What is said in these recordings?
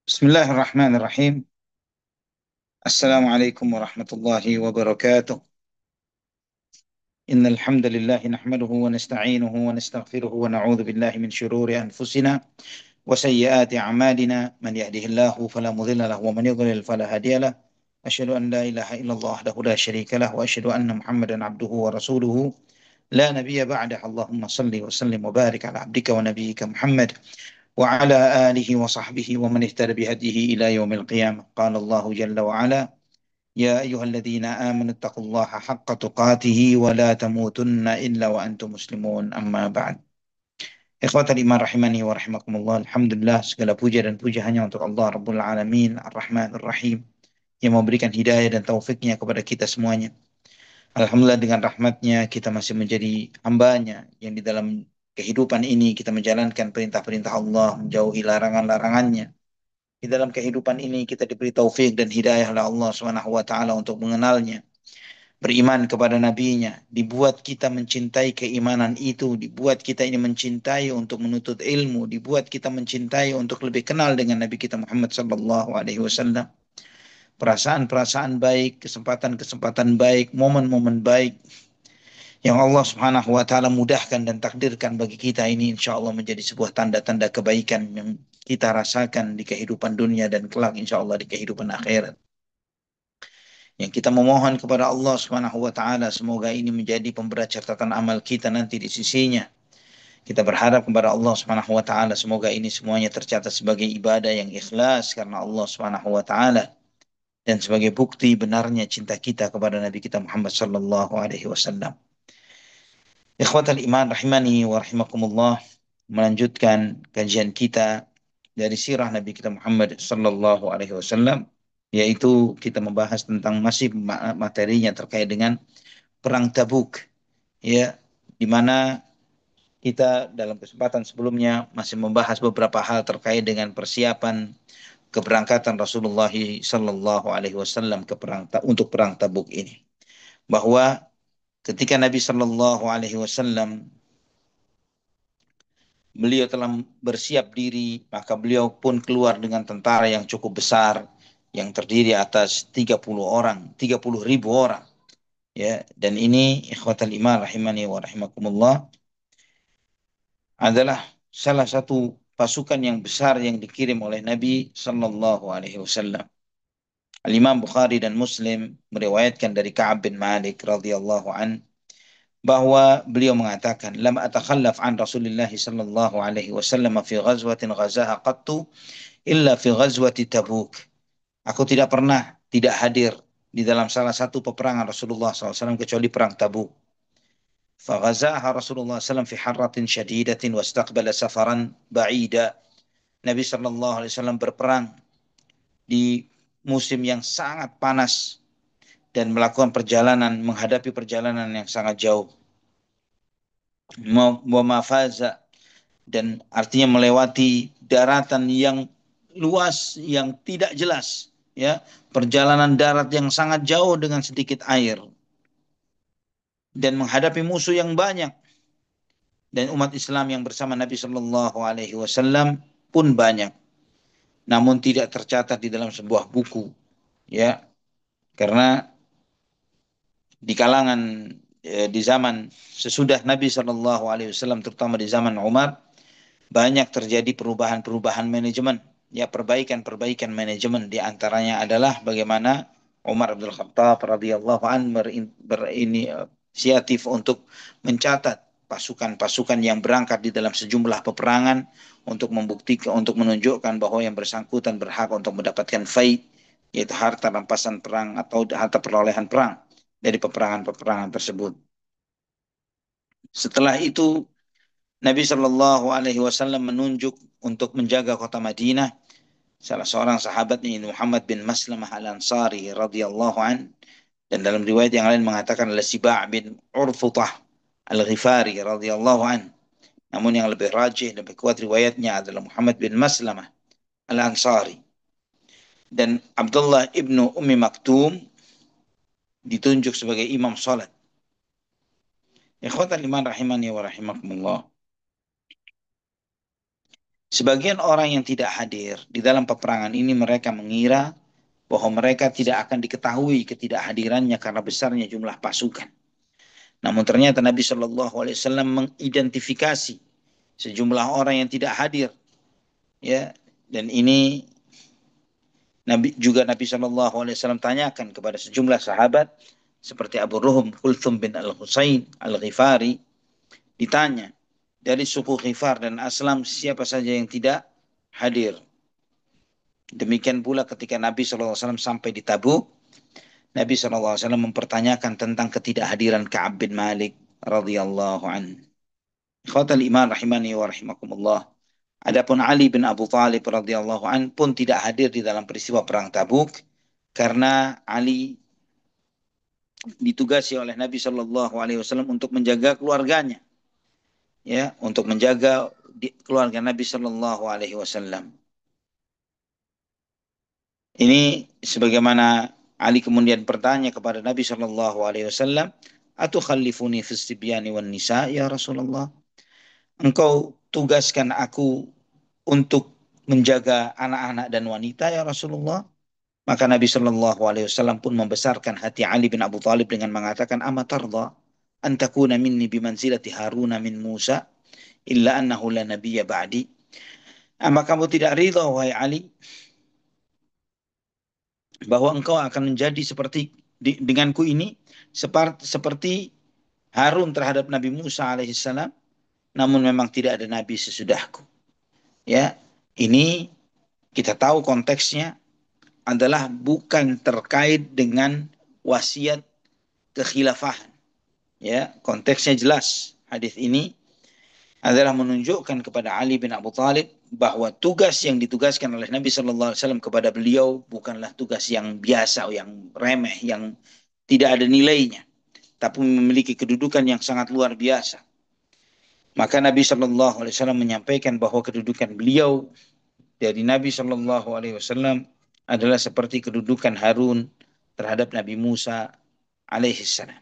بسم الله الرحمن الرحيم. السلام عليكم ورحمة الله وبركاته. إن الحمد لله نحمده ونستعينه ونستغفره ونعوذ بالله من شرور أنفسنا وسيئات أعمالنا. من يهده الله فلا مضل له ومن يضلل فلا هادي له. أشهد أن لا إله إلا الله وحده لا شريك له وأشهد أن محمدا عبده ورسوله لا نبي بعده. اللهم صل وسلم وبارك على عبدك ونبيك محمد وعلى آله وصحبه ومن اهتدى بهديه إلى يوم القيامة. قال الله جل وعلا: يا أيها الذين آمنوا اتقوا الله حق تقاته ولا تموتن إلا وأنتم مسلمون. أما بعد. Ikhwatal iman rahimani wa rahimakumullah. Alhamdulillah, segala puja dan puja hanya untuk Allah Rabbul Alamin Ar-Rahman Ar-Rahim, yang memberikan hidayah dan taufiknya kepada kita semuanya. Alhamdulillah, dengan rahmatnya kita masih menjadi hambanya yang di dalam kehidupan ini kita menjalankan perintah-perintah Allah, menjauhi larangan-larangannya. Di dalam kehidupan ini kita diberi taufik dan hidayah oleh Allah Subhanahu wa taala untuk mengenalnya, beriman kepada nabinya, dibuat kita mencintai keimanan itu, dibuat kita ini mencintai untuk menuntut ilmu, dibuat kita mencintai untuk lebih kenal dengan Nabi kita Muhammad sallallahu alaihi wasallam. Perasaan-perasaan baik, kesempatan-kesempatan baik, momen-momen baik yang Allah Subhanahu wa taala mudahkan dan takdirkan bagi kita ini, insya Allah menjadi sebuah tanda-tanda kebaikan yang kita rasakan di kehidupan dunia dan kelak insya Allah di kehidupan akhirat. Yang kita memohon kepada Allah Subhanahu wa taala semoga ini menjadi pemberat catatan amal kita nanti di sisinya. Kita berharap kepada Allah Subhanahu wa taala semoga ini semuanya tercatat sebagai ibadah yang ikhlas karena Allah Subhanahu wa taala dan sebagai bukti benarnya cinta kita kepada Nabi kita Muhammad sallallahu alaihi wasallam. Ikhwatal iman rahimani wa rahimakumullah, melanjutkan kajian kita dari sirah Nabi kita Muhammad sallallahu alaihi wasallam, yaitu kita membahas tentang masih materinya terkait dengan perang Tabuk, ya, di mana kita dalam kesempatan sebelumnya masih membahas beberapa hal terkait dengan persiapan keberangkatan Rasulullah sallallahu alaihi wasallam untuk perang Tabuk ini, bahwa ketika Nabi sallallahu alaihi wasallam beliau telah bersiap diri, maka beliau pun keluar dengan tentara yang cukup besar, yang terdiri atas 30 orang, 30.000 orang. Ya, dan ini ikhwatal iman rahimani wa rahimakumullah adalah salah satu pasukan yang besar yang dikirim oleh Nabi sallallahu alaihi wasallam. Al-Imam Bukhari dan Muslim meriwayatkan dari Ka'ab bin Malik radhiyallahu an bahwa beliau mengatakan, lam atakhallaf an Rasulillah sallallahu alaihi wasallam fi ghazwatin ghazaha qattu illa fi ghazwati Tabuk. Aku tidak pernah tidak hadir di dalam salah satu peperangan Rasulullah SAW kecuali perang Tabuk. Faghazaha Rasulullah SAW fi harratin syadidatin wastaqbala safaran ba'ida. Nabi SAW berperang di musim yang sangat panas dan melakukan perjalanan, menghadapi perjalanan yang sangat jauh. Wa mafaza, dan artinya melewati daratan yang luas yang tidak jelas, ya, perjalanan darat yang sangat jauh dengan sedikit air dan menghadapi musuh yang banyak, dan umat Islam yang bersama Nabi Shallallahu Alaihi Wasallam pun banyak, namun tidak tercatat di dalam sebuah buku, ya, karena di kalangan di zaman sesudah Nabi Shallallahu Alaihi Wasallam, terutama di zaman Umar, banyak terjadi perubahan-perubahan manajemen, ya, perbaikan-perbaikan manajemen. Di antaranya adalah bagaimana Umar bin Khattab radhiyallahu an berinisiatif untuk mencatat pasukan-pasukan yang berangkat di dalam sejumlah peperangan untuk membuktikan, untuk menunjukkan bahwa yang bersangkutan berhak untuk mendapatkan fai, yaitu harta rampasan perang atau harta perolehan perang dari peperangan-peperangan tersebut. Setelah itu Nabi Shallallahu Alaihi Wasallam menunjuk untuk menjaga kota Madinah salah seorang sahabatnya Muhammad bin Maslamah Al Ansari radhiyallahu an, dan dalam riwayat yang lain mengatakan adalah Siba' bin Urfutah Al Ghifari radhiyallahu an. Namun yang lebih rajih, lebih kuat riwayatnya adalah Muhammad bin Maslamah Al Ansari, dan Abdullah ibnu Ummi Maktum ditunjuk sebagai imam salat. Ikhwatan iman rahimani wa rahimakumullah. Sebagian orang yang tidak hadir di dalam peperangan ini mereka mengira bahwa mereka tidak akan diketahui ketidakhadirannya karena besarnya jumlah pasukan. Namun ternyata Nabi Shallallahu Alaihi Wasallam mengidentifikasi sejumlah orang yang tidak hadir, ya. Dan ini Nabi Shallallahu Alaihi Wasallam tanyakan kepada sejumlah sahabat seperti Abu Ruhum Kulthum bin Al Husain Al Ghifari, ditanya dari suku Ghifar dan Aslam siapa saja yang tidak hadir. Demikian pula ketika Nabi Shallallahu Alaihi Wasallam sampai di Tabuk, Nabi Shallallahu Alaihi Wasallam mempertanyakan tentang ketidakhadiran Ka'ab bin Malik radhiyallahu an. Ikhwatal iman rahimani wa rahimakumullah. Adapun Ali bin Abu Thalib radhiyallahu an pun tidak hadir di dalam peristiwa perang Tabuk karena Ali ditugasi oleh Nabi Shallallahu Alaihi Wasallam untuk menjaga keluarganya, ya, untuk menjaga keluarga Nabi Shallallahu Alaihi Wasallam. Ini sebagaimana Ali kemudian bertanya kepada Nabi Shallallahu Alaihi Wasallam, "Atukhallifuni fis sibyani wan nisa ya Rasulullah? Engkau tugaskan aku untuk menjaga anak-anak dan wanita ya Rasulullah?" Maka Nabi Shallallahu Alaihi Wasallam pun membesarkan hati Ali bin Abu Thalib dengan mengatakan, "Amatarda an takuna minni bimanzilati Haruna min Musa illa annahu la nabiyya ba'di?" Ama kamu tidak ridha wahai Ali bahwa engkau akan menjadi seperti denganku ini seperti Harun terhadap Nabi Musa alaihissalam, namun memang tidak ada nabi sesudahku. Ya, ini kita tahu konteksnya adalah bukan terkait dengan wasiat kekhilafahan. Ya, konteksnya jelas. Hadis ini adalah menunjukkan kepada Ali bin Abu Thalib bahwa tugas yang ditugaskan oleh Nabi Shallallahu Alaihi Wasallam kepada beliau bukanlah tugas yang biasa, yang remeh, yang tidak ada nilainya, tapi memiliki kedudukan yang sangat luar biasa. Maka Nabi Shallallahu Alaihi Wasallam menyampaikan bahwa kedudukan beliau dari Nabi Shallallahu Alaihi Wasallam adalah seperti kedudukan Harun terhadap Nabi Musa alaihissalam.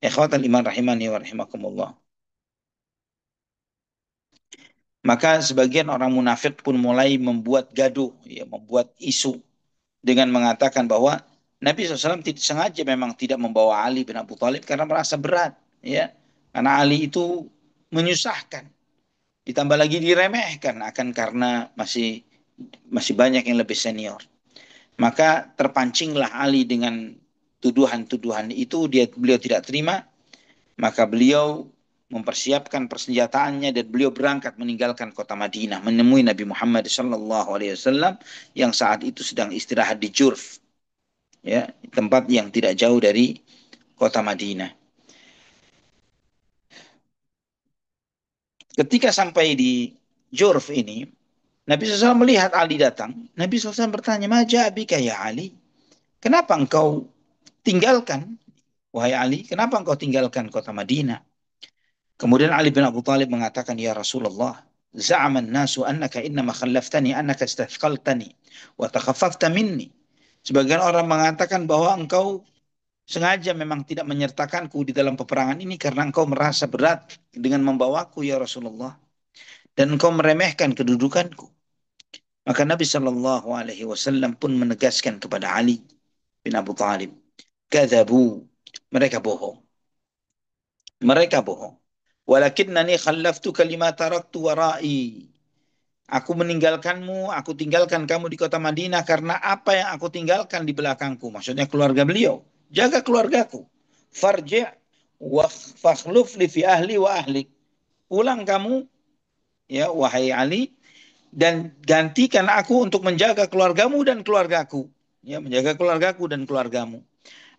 Ikhwatal iman rahimani wa rahimakumullah. Maka sebagian orang munafik pun mulai membuat gaduh, ya, membuat isu dengan mengatakan bahwa Nabi SAW tidak sengaja memang tidak membawa Ali bin Abu Thalib karena merasa berat, ya, karena Ali itu menyusahkan, ditambah lagi diremehkan akan karena masih banyak yang lebih senior. Maka terpancinglah Ali dengan tuduhan-tuduhan itu, beliau tidak terima, maka beliau mempersiapkan persenjataannya dan beliau berangkat meninggalkan kota Madinah menemui Nabi Muhammad SAW yang saat itu sedang istirahat di Jurf, ya, tempat yang tidak jauh dari kota Madinah. Ketika sampai di Jurf ini, Nabi SAW melihat Ali datang. Nabi SAW bertanya, "Maja abika ya Ali? Kenapa engkau tinggalkan, wahai Ali? Kenapa engkau tinggalkan kota Madinah?" Kemudian Ali bin Abu Thalib mengatakan, "Ya Rasulullah, za'aman nasu annaka innama khallaftani annaka istathqaltani wa takhaffafta minni." Sebagian orang mengatakan bahwa engkau sengaja memang tidak menyertakanku di dalam peperangan ini karena engkau merasa berat dengan membawaku ya Rasulullah, dan engkau meremehkan kedudukanku. Maka Nabi Shallallahu Alaihi Wasallam pun menegaskan kepada Ali bin Abu Thalib, "Kadzabu, mereka bohong. Mereka bohong. Walakinnani khallaftuka lima taraktu warai." Aku meninggalkanmu, aku tinggalkan kamu di kota Madinah karena apa yang aku tinggalkan di belakangku. Maksudnya keluarga beliau. Jaga keluargaku. Farji' wa fakhluf li fi ahli wa ahlik. Pulang kamu, ya wahai Ali, dan gantikan aku untuk menjaga keluargamu dan keluargaku. Ya, menjaga keluargaku dan keluargamu.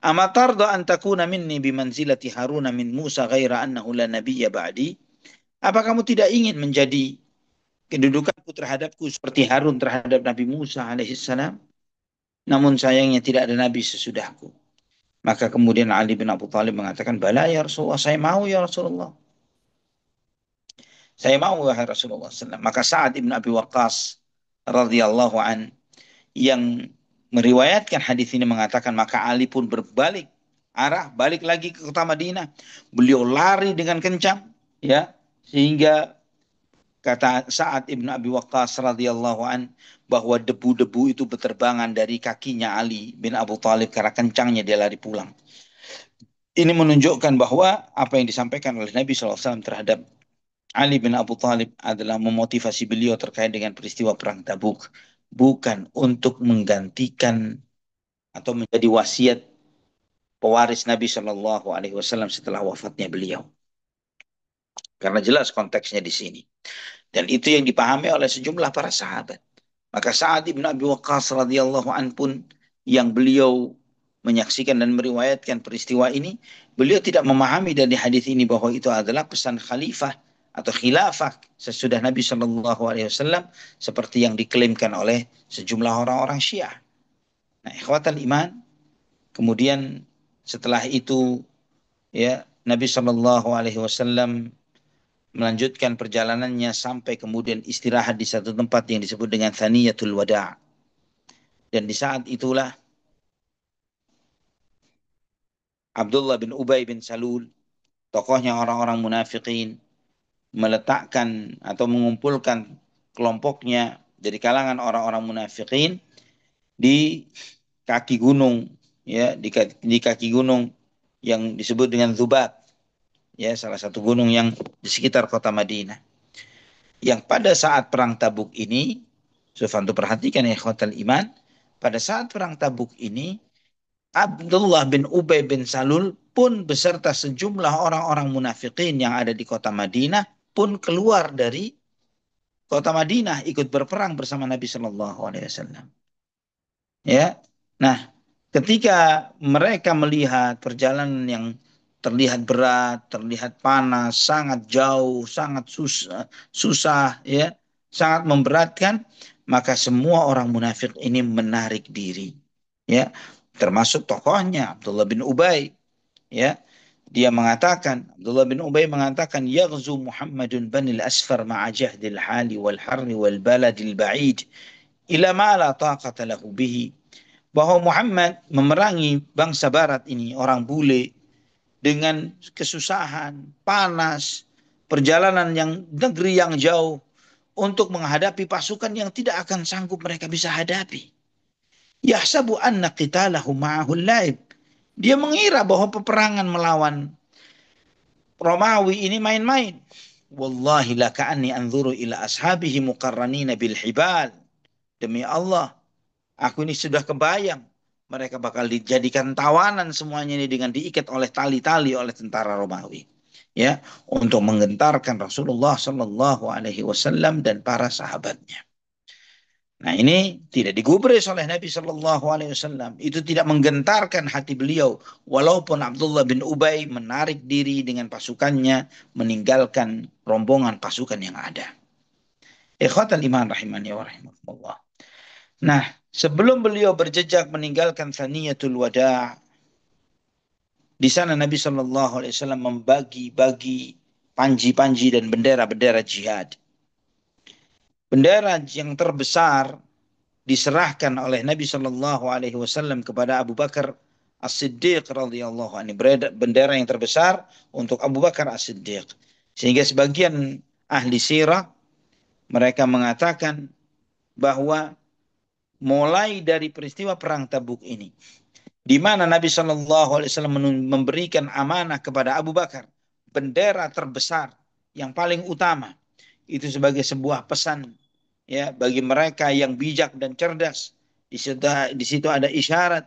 Amatarda an takuna minni bimanzilati Haruna min Musa ghaira annahu la nabiyya ba'di? Apa kamu tidak ingin menjadi kedudukanku terhadapku seperti Harun terhadap Nabi Musa alaihissalam? Namun sayangnya tidak ada nabi sesudahku. Maka kemudian Ali bin Abu Thalib mengatakan, "Bala ya Rasulullah, saya mau ya Rasulullah. Saya mau wahai Rasulullah SAW." Maka Sa'ad bin Abi Waqqas radhiyallahu an yang meriwayatkan hadis ini mengatakan, maka Ali pun berbalik arah, balik lagi ke kota Madinah. Beliau lari dengan kencang, ya, sehingga Kata Sa'ad ibn Abi Waqqas radhiyallahu an bahwa debu-debu itu berterbangan dari kakinya Ali bin Abu Thalib karena kencangnya dia lari pulang. Ini menunjukkan bahwa apa yang disampaikan oleh Nabi SAW terhadap Ali bin Abu Thalib adalah memotivasi beliau terkait dengan peristiwa Perang Tabuk. Bukan untuk menggantikan atau menjadi wasiat pewaris Nabi Shallallahu Alaihi Wasallam setelah wafatnya beliau. Karena jelas konteksnya di sini. Dan itu yang dipahami oleh sejumlah para sahabat. Maka Sa'ad ibn Abi Waqqas radhiyallahu an pun yang beliau menyaksikan dan meriwayatkan peristiwa ini, beliau tidak memahami dari hadis ini bahwa itu adalah pesan khalifah atau khilafah sesudah Nabi Shallallahu Alaihi Wasallam seperti yang diklaimkan oleh sejumlah orang-orang Syiah. Nah, ikhwatal iman, kemudian setelah itu ya Nabi Shallallahu Alaihi Wasallam melanjutkan perjalanannya sampai kemudian istirahat di satu tempat yang disebut dengan Thaniyatul Wada'. Dan di saat itulah Abdullah bin Ubay bin Salul, tokohnya orang-orang munafikin, meletakkan atau mengumpulkan kelompoknya dari kalangan orang-orang munafikin di kaki gunung, ya, di kaki gunung yang disebut dengan Dzubab, ya, salah satu gunung yang di sekitar kota Madinah. Yang pada saat perang Tabuk ini, Sufanto perhatikan ya khotal iman, pada saat perang Tabuk ini Abdullah bin Ubay bin Salul pun beserta sejumlah orang-orang munafikin yang ada di kota Madinah pun keluar dari kota Madinah ikut berperang bersama Nabi Shallallahu Alaihi Wasallam. Ya, nah ketika mereka melihat perjalanan yang terlihat berat, terlihat panas, sangat jauh, sangat susah, ya, sangat memberatkan, maka semua orang munafik ini menarik diri, ya, termasuk tokohnya Abdullah bin Ubay, ya. Dia mengatakan, Abdullah bin Ubay mengatakan, yaghzu Muhammadun banil asfar ma'a jahdil hali wal harri wal baladil ba'id ila ma la taqata lahu bihi, bahwa Muhammad memerangi bangsa barat ini, orang bule, dengan kesusahan, panas, perjalanan yang negeri yang jauh untuk menghadapi pasukan yang tidak akan sanggup mereka bisa hadapi. Yahsabu anna qitalahu ma'ahul laib. Dia mengira bahwa peperangan melawan Romawi ini main-main. Wallahi la ka'anni anzuru ila ashabihi muqarranina bil hibal. Demi Allah, aku ini sudah kebayang mereka bakal dijadikan tawanan semuanya ini dengan diikat oleh tali-tali oleh tentara Romawi, ya, untuk menggentarkan Rasulullah Shallallahu Alaihi Wasallam dan para sahabatnya. Nah, ini tidak digubris oleh Nabi Shallallahu Alaihi Wasallam. Itu tidak menggentarkan hati beliau, walaupun Abdullah bin Ubay menarik diri dengan pasukannya meninggalkan rombongan pasukan yang ada. Ikhwatal iman rahimani wa rahimakumullah. Nah, sebelum beliau berjejak meninggalkan Thaniyatul Wada', di sana Nabi Shallallahu Alaihi Wasallam membagi-bagi panji-panji dan bendera-bendera jihad. Bendera yang terbesar diserahkan oleh Nabi Shallallahu Alaihi Wasallam kepada Abu Bakar As-Siddiq radhiyallahu anhu. Bendera yang terbesar untuk Abu Bakar As-Siddiq. Sehingga sebagian ahli sirah mereka mengatakan bahwa mulai dari peristiwa perang Tabuk ini, di mana Nabi Shallallahu Alaihi Wasallam memberikan amanah kepada Abu Bakar bendera terbesar yang paling utama, itu sebagai sebuah pesan, ya, bagi mereka yang bijak dan cerdas. Di situ ada isyarat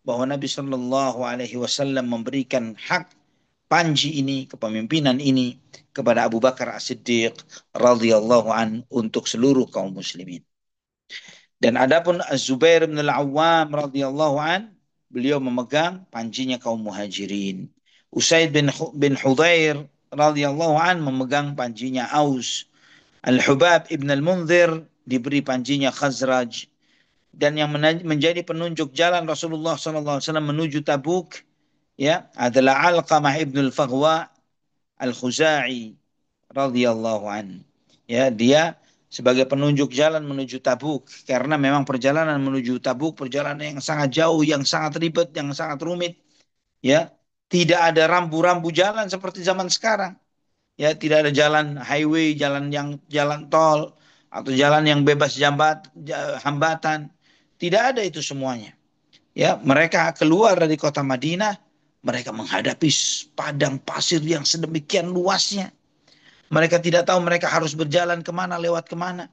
bahwa Nabi Shallallahu Alaihi Wasallam memberikan hak panji ini, kepemimpinan ini kepada Abu Bakar As-Siddiq radhiyallahu an untuk seluruh kaum muslimin. Dan adapun Az-Zubair bin Al-Awwam radhiyallahu an, beliau memegang panjinya kaum Muhajirin. Usaid bin Hudzair radhiyallahu an memegang panjinya Aus. Al-Hubab ibn Al-Munzir diberi panjinya Khazraj. Dan yang menjadi penunjuk jalan Rasulullah SAW menuju Tabuk, ya, adalah Alqamah ibn Al-Faghwa Al-Khuzai radhiyallahu an. Ya, dia sebagai penunjuk jalan menuju Tabuk, karena memang perjalanan menuju Tabuk perjalanan yang sangat jauh, yang sangat ribet, yang sangat rumit, ya. Tidak ada rambu-rambu jalan seperti zaman sekarang. Ya, tidak ada jalan highway, jalan tol atau jalan yang bebas hambatan. Tidak ada itu semuanya. Ya, mereka keluar dari kota Madinah, mereka menghadapi padang pasir yang sedemikian luasnya. Mereka tidak tahu mereka harus berjalan kemana, lewat kemana.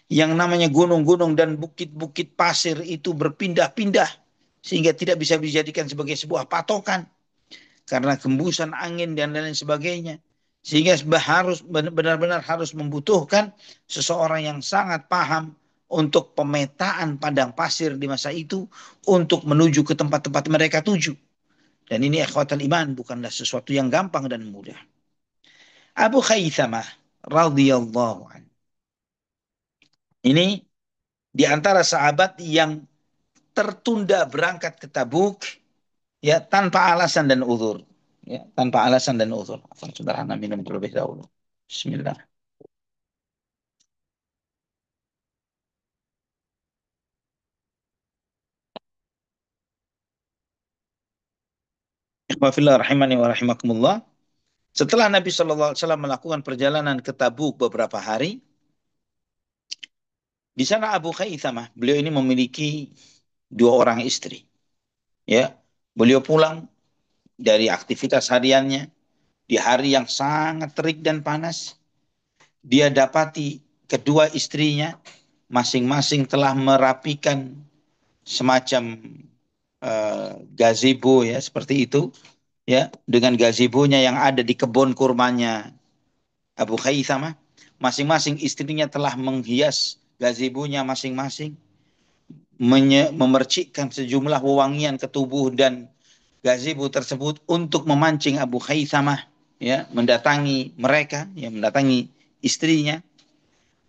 Yang namanya gunung-gunung dan bukit-bukit pasir itu berpindah-pindah sehingga tidak bisa dijadikan sebagai sebuah patokan karena hembusan angin dan lain sebagainya. Sehingga harus benar-benar harus membutuhkan seseorang yang sangat paham untuk pemetaan padang pasir di masa itu untuk menuju ke tempat-tempat mereka tuju. Dan ini ikhwatal iman bukanlah sesuatu yang gampang dan mudah. Abu Khaythamah radhiyallahu anhu. Ini di antara sahabat yang tertunda berangkat ke Tabuk ya tanpa alasan dan uzur. Ya, tanpa alasan dan uzur. Saudara minum terlebih dahulu. Bismillah. Ikhwafillah rahimani wa rahimakumullah. Setelah Nabi SAW melakukan perjalanan ke Tabuk beberapa hari, di sana Abu Khaythamah, beliau ini memiliki dua orang istri. Ya, beliau pulang dari aktivitas hariannya di hari yang sangat terik dan panas. Dia dapati kedua istrinya masing-masing telah merapikan semacam gazebo ya seperti itu ya dengan gazebonya yang ada di kebun kurmanya Abu Khaythamah. Masing-masing istrinya telah menghias gazebonya masing-masing, memercikkan sejumlah wewangian ke tubuh dan gazebo tersebut untuk memancing Abu Khaythamah ya mendatangi mereka, ya mendatangi istrinya,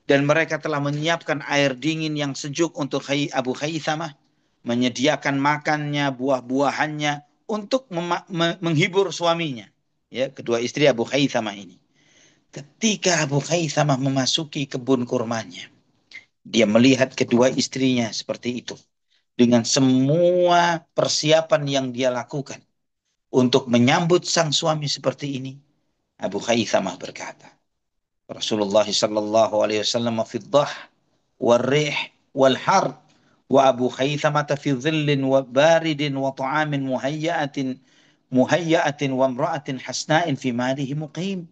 dan mereka telah menyiapkan air dingin yang sejuk untuk Abu Khaythamah, menyediakan makannya, buah-buahannya untuk menghibur suaminya. Ya, kedua istri Abu Khaythamah ini. Ketika Abu Khaythamah memasuki kebun kurmanya, dia melihat kedua istrinya seperti itu. Dengan semua persiapan yang dia lakukan untuk menyambut sang suami seperti ini, Abu Khaythamah berkata, Rasulullah sallallahu alaihi wasallam fi dhah wal rih wal har wa Abu Khaythamah fi dhillin wa baridin wa ta'amin muhayya'atin wa imra'atin hasna'in fi malihi muqim.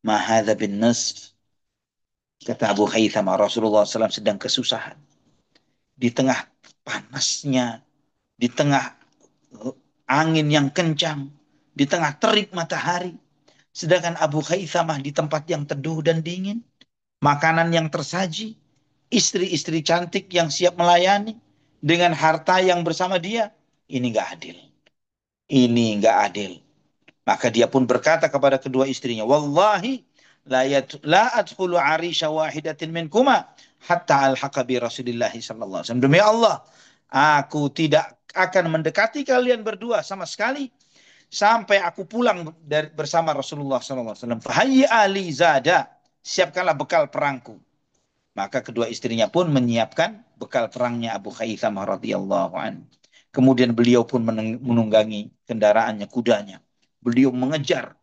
Ma hadha bin nasf. Kata Abu Khaythamah, Rasulullah SAW sedang kesusahan. Di tengah panasnya, di tengah angin yang kencang, di tengah terik matahari. Sedangkan Abu Khaythamah di tempat yang teduh dan dingin. Makanan yang tersaji, istri-istri cantik yang siap melayani, dengan harta yang bersama dia. Ini nggak adil. Ini nggak adil. Maka dia pun berkata kepada kedua istrinya, Wallahi la adkhulu arisha wahidatin minkuma hatta alhaqa bi Rasulillah sallallahu alaihi wasallam. Demi Allah, aku tidak akan mendekati kalian berdua sama sekali sampai aku pulang bersama Rasulullah sallallahu alaihi wasallam. Fahayyi ali zada, siapkanlah bekal perangku. Maka kedua istrinya pun menyiapkan bekal perangnya Abu Khaythamah radhiyallahu anhu. Kemudian beliau pun menunggangi kendaraannya, kudanya. Beliau mengejar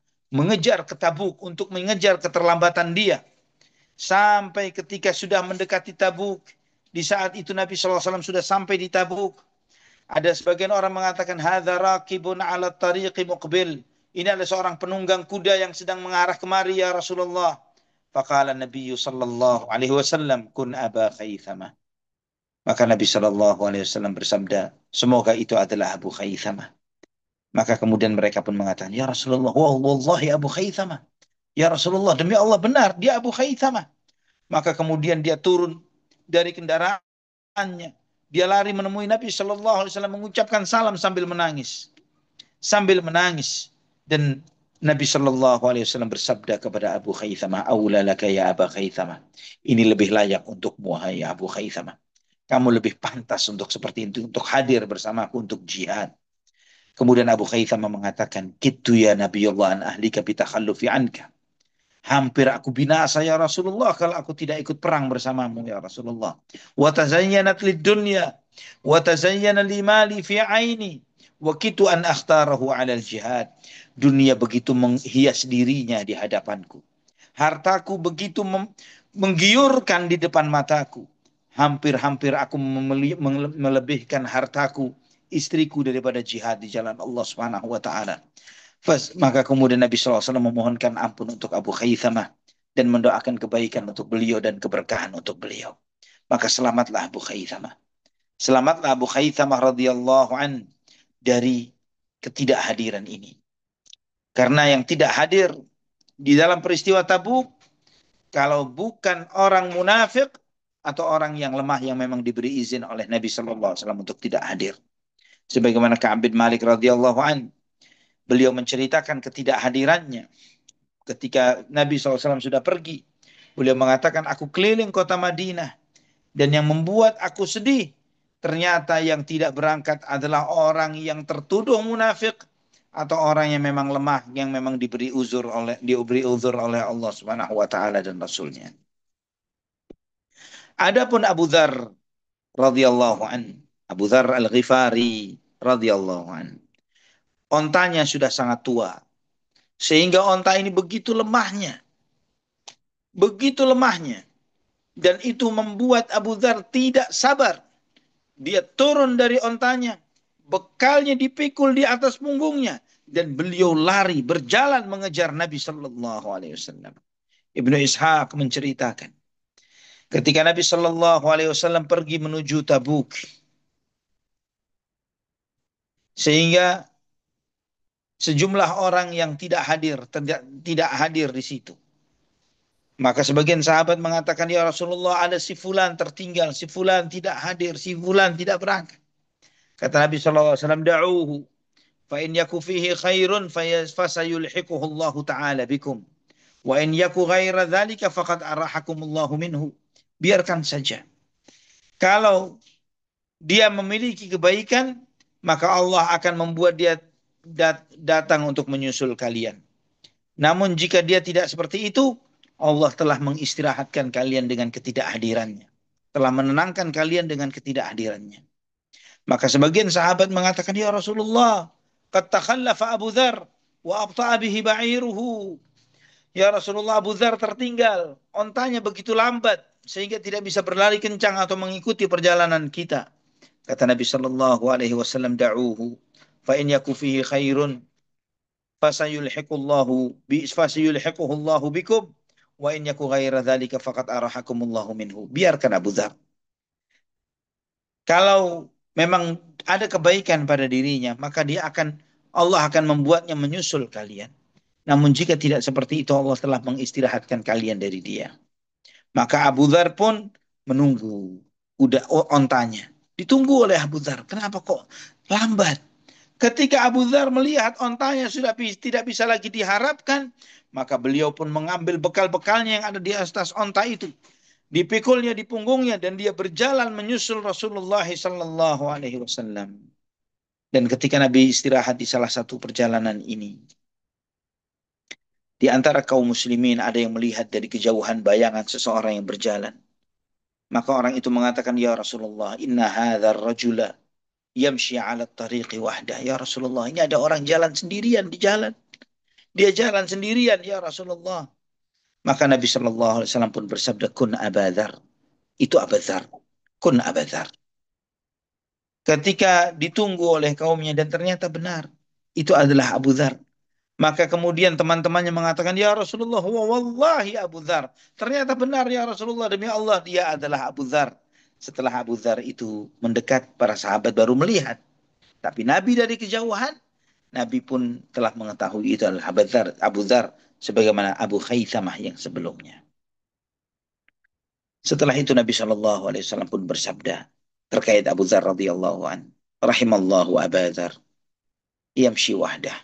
ke Tabuk untuk mengejar keterlambatan dia. Sampai ketika sudah mendekati Tabuk, di saat itu Nabi SAW sudah sampai di Tabuk. Ada sebagian orang mengatakan, hadza raqibun ala tariqi muqbil. Ini adalah seorang penunggang kuda yang sedang mengarah kemari ya Rasulullah. Faqala Nabi sallallahu alaihi wasallam, kun Aba Khaythamah. Maka Nabi sallallahu alaihi wasallam bersabda, semoga itu adalah Abu Khaythamah. Maka kemudian mereka pun mengatakan, ya Rasulullah, wallahi Abu Khaythamah. Ya Rasulullah, demi Allah benar, dia Abu Khaythamah. Maka kemudian dia turun dari kendaraannya. Dia lari menemui Nabi sallallahu alaihi wasallam mengucapkan salam sambil menangis. Sambil menangis. Dan Nabi Shallallahu Alaihi Wasallam bersabda kepada Abu Khaythamah, "Aula laka ya Abu Khaythamah." Ini lebih layak untukmu, hai Abu Khaythamah. Kamu lebih pantas untuk seperti itu, untuk hadir bersamaku untuk jihad. Kemudian Abu Khaythamah mengatakan, "Kitu ya Nabiullah an ahlika bitakhallufi anka." Hampir aku binasa ya Rasulullah kalau aku tidak ikut perang bersamamu ya Rasulullah. Wa tazayyanat lid dunya wa tazayyana li mali fi aini wa kitu an akhtarahu 'ala al jihad. Dunia begitu menghias dirinya di hadapanku. Hartaku begitu menggiurkan di depan mataku. Hampir-hampir aku melebihkan hartaku, istriku daripada jihad di jalan Allah Subhanahu wa taala. Maka kemudian Nabi SAW memohonkan ampun untuk Abu Khaythamah dan mendoakan kebaikan untuk beliau dan keberkahan untuk beliau. Maka selamatlah Abu Khaythamah. Selamatlah Abu Khaythamah radhiyallahu an dari ketidakhadiran ini. Karena yang tidak hadir di dalam peristiwa Tabuk, kalau bukan orang munafik atau orang yang lemah yang memang diberi izin oleh Nabi SAW untuk tidak hadir. Sebagaimana Ka'ab bin Malik radhiyallahu an, beliau menceritakan ketidakhadirannya ketika Nabi SAW sudah pergi. Beliau mengatakan, aku keliling kota Madinah dan yang membuat aku sedih, ternyata yang tidak berangkat adalah orang yang tertuduh munafik atau orang yang memang lemah, yang memang diberi uzur oleh Allah Subhanahu wa taala dan Rasulnya. Adapun Abu Dzar radhiyallahu an, Abu Dzar Al-Ghifari radhiyallahu an, ontanya sudah sangat tua sehingga onta ini begitu lemahnya, dan itu membuat Abu Dzar tidak sabar. Dia turun dari ontanya, bekalnya dipikul di atas punggungnya, dan beliau lari berjalan mengejar Nabi Shallallahu Alaihi Wasallam. Ibnu Ishaq menceritakan, ketika Nabi Shallallahu Alaihi Wasallam pergi menuju Tabuk, sehingga sejumlah orang yang tidak hadir di situ. Maka sebagian sahabat mengatakan, ya Rasulullah, ada si fulan tertinggal, si fulan tidak hadir, si fulan tidak berangkat. Kata Nabi SAW, da'uhu, fa in yaku fihi khairun fasayulhiquhu Allah Ta'ala bikum. Wa in yaku ghaira dhalika faqad arahakumullahu minhu. Biarkan saja. Kalau dia memiliki kebaikan, maka Allah akan membuat dia datang untuk menyusul kalian. Namun jika dia tidak seperti itu, Allah telah mengistirahatkan kalian dengan ketidakhadirannya. Telah menenangkan kalian dengan ketidakhadirannya. Maka sebagian sahabat mengatakan, ya Rasulullah, qad takhallafa Abu Dzar wa abta'a bihi ba'iruhu. Ya Rasulullah, Abu Dzar tertinggal, ontanya begitu lambat sehingga tidak bisa berlari kencang atau mengikuti perjalanan kita. Kata Nabi sallallahu alaihi wasallam, da'uhu fa in yaku fihi khairun fasayulhiquhu Allahu bikum wa in yaku ghaira dzalika faqad arahakumullahu minhu. Biarkan Abu Dzar. Kalau memang ada kebaikan pada dirinya, maka Allah akan membuatnya menyusul kalian. Namun jika tidak seperti itu, Allah telah mengistirahatkan kalian dari dia. Maka Abu Dzar pun menunggu ontanya. Ditunggu oleh Abu Dzar. Kenapa kok lambat? Ketika Abu Dzar melihat ontanya sudah tidak bisa lagi diharapkan, maka beliau pun mengambil bekal-bekalnya yang ada di atas onta itu. Dipikulnya di punggungnya dan dia berjalan menyusul Rasulullah sallallahu alaihi wasallam. Dan ketika Nabi istirahat di salah satu perjalanan ini, di antara kaum muslimin ada yang melihat dari kejauhan bayangan seseorang yang berjalan. Maka orang itu mengatakan, ya Rasulullah, inna hadzal rajula yamshi 'ala tariqi wahdah. Ya Rasulullah, ini ada orang jalan sendirian di jalan. Dia jalan sendirian, ya Rasulullah. Maka Nabi sallallahu alaihi wasallam pun bersabda, kun Abadzar. Itu Abadzar. Kun Abadzar. Ketika ditunggu oleh kaumnya dan ternyata benar, itu adalah Abu Dzar. Maka kemudian teman-temannya mengatakan, ya Rasulullah, wallahi Abu Dzar. Ternyata benar, ya Rasulullah, demi Allah dia adalah Abu Dzar. Setelah Abu Dzar itu mendekat, para sahabat baru melihat. Tapi Nabi dari kejauhan, Nabi pun telah mengetahui itu adalah Abu Dzar, sebagaimana Abu Khaythamah yang sebelumnya. Setelah itu Nabi Shallallahu Alaihi Wasallam pun bersabda terkait Abu Dzar radhiyallahu an, rahimallahu Abu Dzar, yamshi wahdah,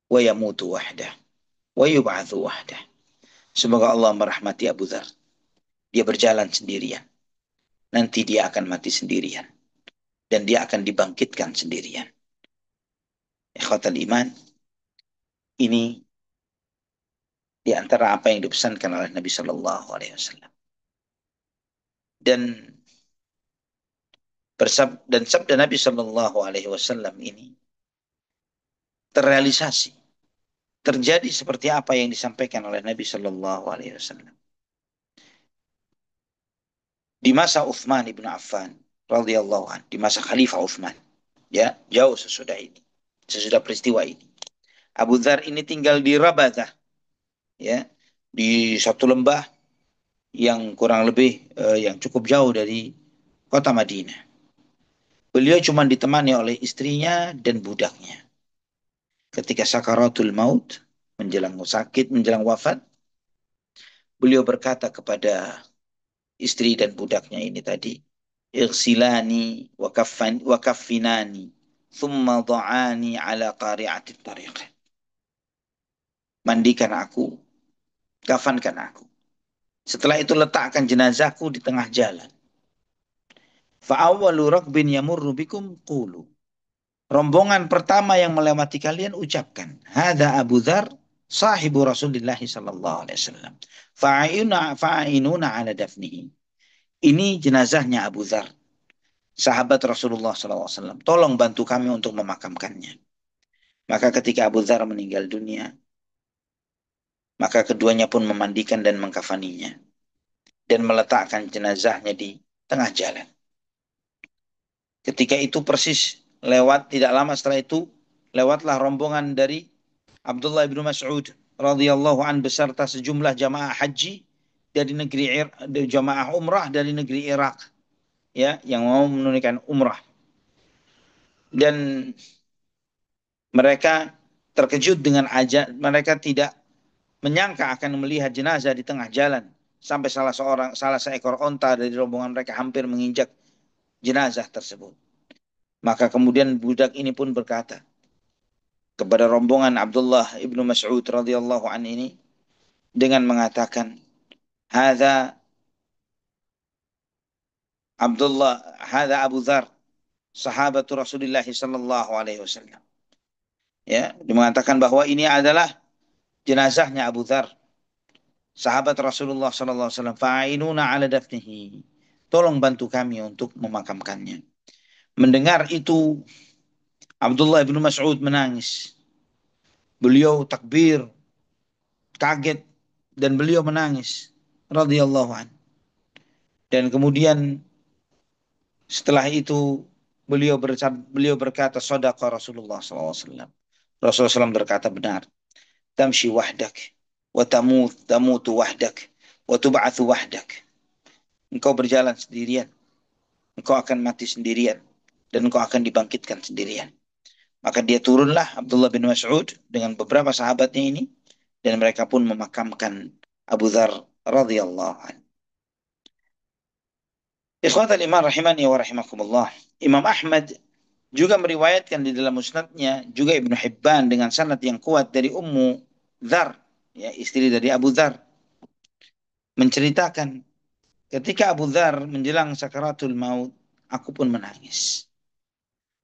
wa yamutu wahdah, wa yub'atsu wahdah. Semoga Allah merahmati Abu Dzar. Dia berjalan sendirian. Nanti dia akan mati sendirian. Dan dia akan dibangkitkan sendirian. Ikhwatal iman, ini di antara apa yang dipesankan oleh Nabi Shallallahu Alaihi Wasallam. Dan sabda Nabi Shallallahu Alaihi Wasallam ini terrealisasi terjadi seperti apa yang disampaikan oleh Nabi Shallallahu Alaihi Wasallam di masa Uthman ibn Affan radhiyallahu an, di masa Khalifah Uthman, ya jauh sesudah ini, sesudah peristiwa ini. Abu Dzar ini tinggal di Rabadah, ya, di satu lembah yang kurang lebih yang cukup jauh dari kota Madinah. Beliau cuma ditemani oleh istrinya dan budaknya. Ketika sakaratul maut, menjelang sakit, menjelang wafat, beliau berkata kepada istri dan budaknya ini tadi, "Irsilani wa kaffinani, thumma dha'ani ala qari'ati tariq." Mandikan aku, kafankan aku. Setelah itu letakkan jenazahku di tengah jalan. Fa'awwalu rakbin yamurru bikum qulu. Rombongan pertama yang melewati kalian ucapkan, "Hada Abu Dzar sahibu Rasulullah sallallahu alaihi wasallam. Fa'inuna ala dafnihi." Ini jenazahnya Abu Dzar, sahabat Rasulullah sallallahu alaihi wasallam. Tolong bantu kami untuk memakamkannya. Maka ketika Abu Dzar meninggal dunia, maka keduanya pun memandikan dan mengkafaninya dan meletakkan jenazahnya di tengah jalan. Ketika itu persis lewat, tidak lama setelah itu lewatlah rombongan dari Abdullah bin Mas'ud radhiyallahu an beserta sejumlah jamaah haji dari negeri jamaah umrah dari negeri Irak, ya, yang mau menunaikan umrah. Dan mereka terkejut dengan mereka tidak menyangka akan melihat jenazah di tengah jalan, sampai salah seekor onta dari rombongan mereka hampir menginjak jenazah tersebut. Maka kemudian budak ini pun berkata kepada rombongan Abdullah ibnu Mas'ud radhiyallahu an ini dengan mengatakan, "Hadza hadza Abu Dzar, sahabat Rasulullah sallallahu alaihi wasallam." Ya, dia mengatakan bahwa ini adalah jenazahnya Abu Dzar, sahabat Rasulullah sallallahu alaihi wasallam. Fa'inuna ala dafnihi. Tolong bantu kami untuk memakamkannya. Mendengar itu, Abdullah bin Mas'ud menangis. Beliau takbir, kaget, dan beliau menangis radhiyallahu an. Dan kemudian setelah itu beliau berkata, "Shadaqa Rasulullah SAW." Rasulullah SAW berkata benar. "Tamshi wahdak, wa tamutu wahdak, wa tub'atsu wahdak." Engkau berjalan sendirian, engkau akan mati sendirian, dan engkau akan dibangkitkan sendirian. Maka dia turunlah Abdullah bin Mas'ud dengan beberapa sahabatnya ini, dan mereka pun memakamkan Abu Dzar radhiyallahu anhu. Ikhwatal iman rahimani wa rahimakumullah. Imam Ahmad juga meriwayatkan di dalam musnadnya, juga Ibnu Hibban dengan sanad yang kuat dari Ummu Dzar, ya, istri dari Abu Dzar, menceritakan ketika Abu Dzar menjelang sakaratul maut, aku pun menangis.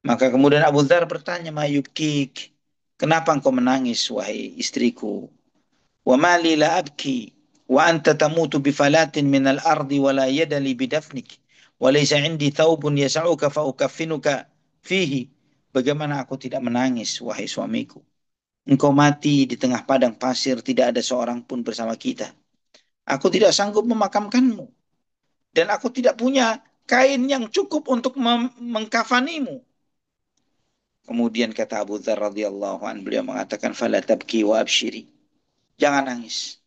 Maka kemudian Abu Dzar bertanya, "Ma yubkik? Kenapa engkau menangis, wahai istriku?" "Wa mali la abki wa anta tamutu bi falatin min al-ardi wa la yada li bidafnik wa laysa indi thawbun yas'uka fa ukaffinuka fihi." Bagaimana aku tidak menangis, wahai suamiku? Engkau mati di tengah padang pasir, tidak ada seorang pun bersama kita. Aku tidak sanggup memakamkanmu, dan aku tidak punya kain yang cukup untuk mengkafanimu. Kemudian kata Abu Dzar radhiyallahu an, beliau mengatakan, "Fala tabki wa abshiri." Jangan nangis,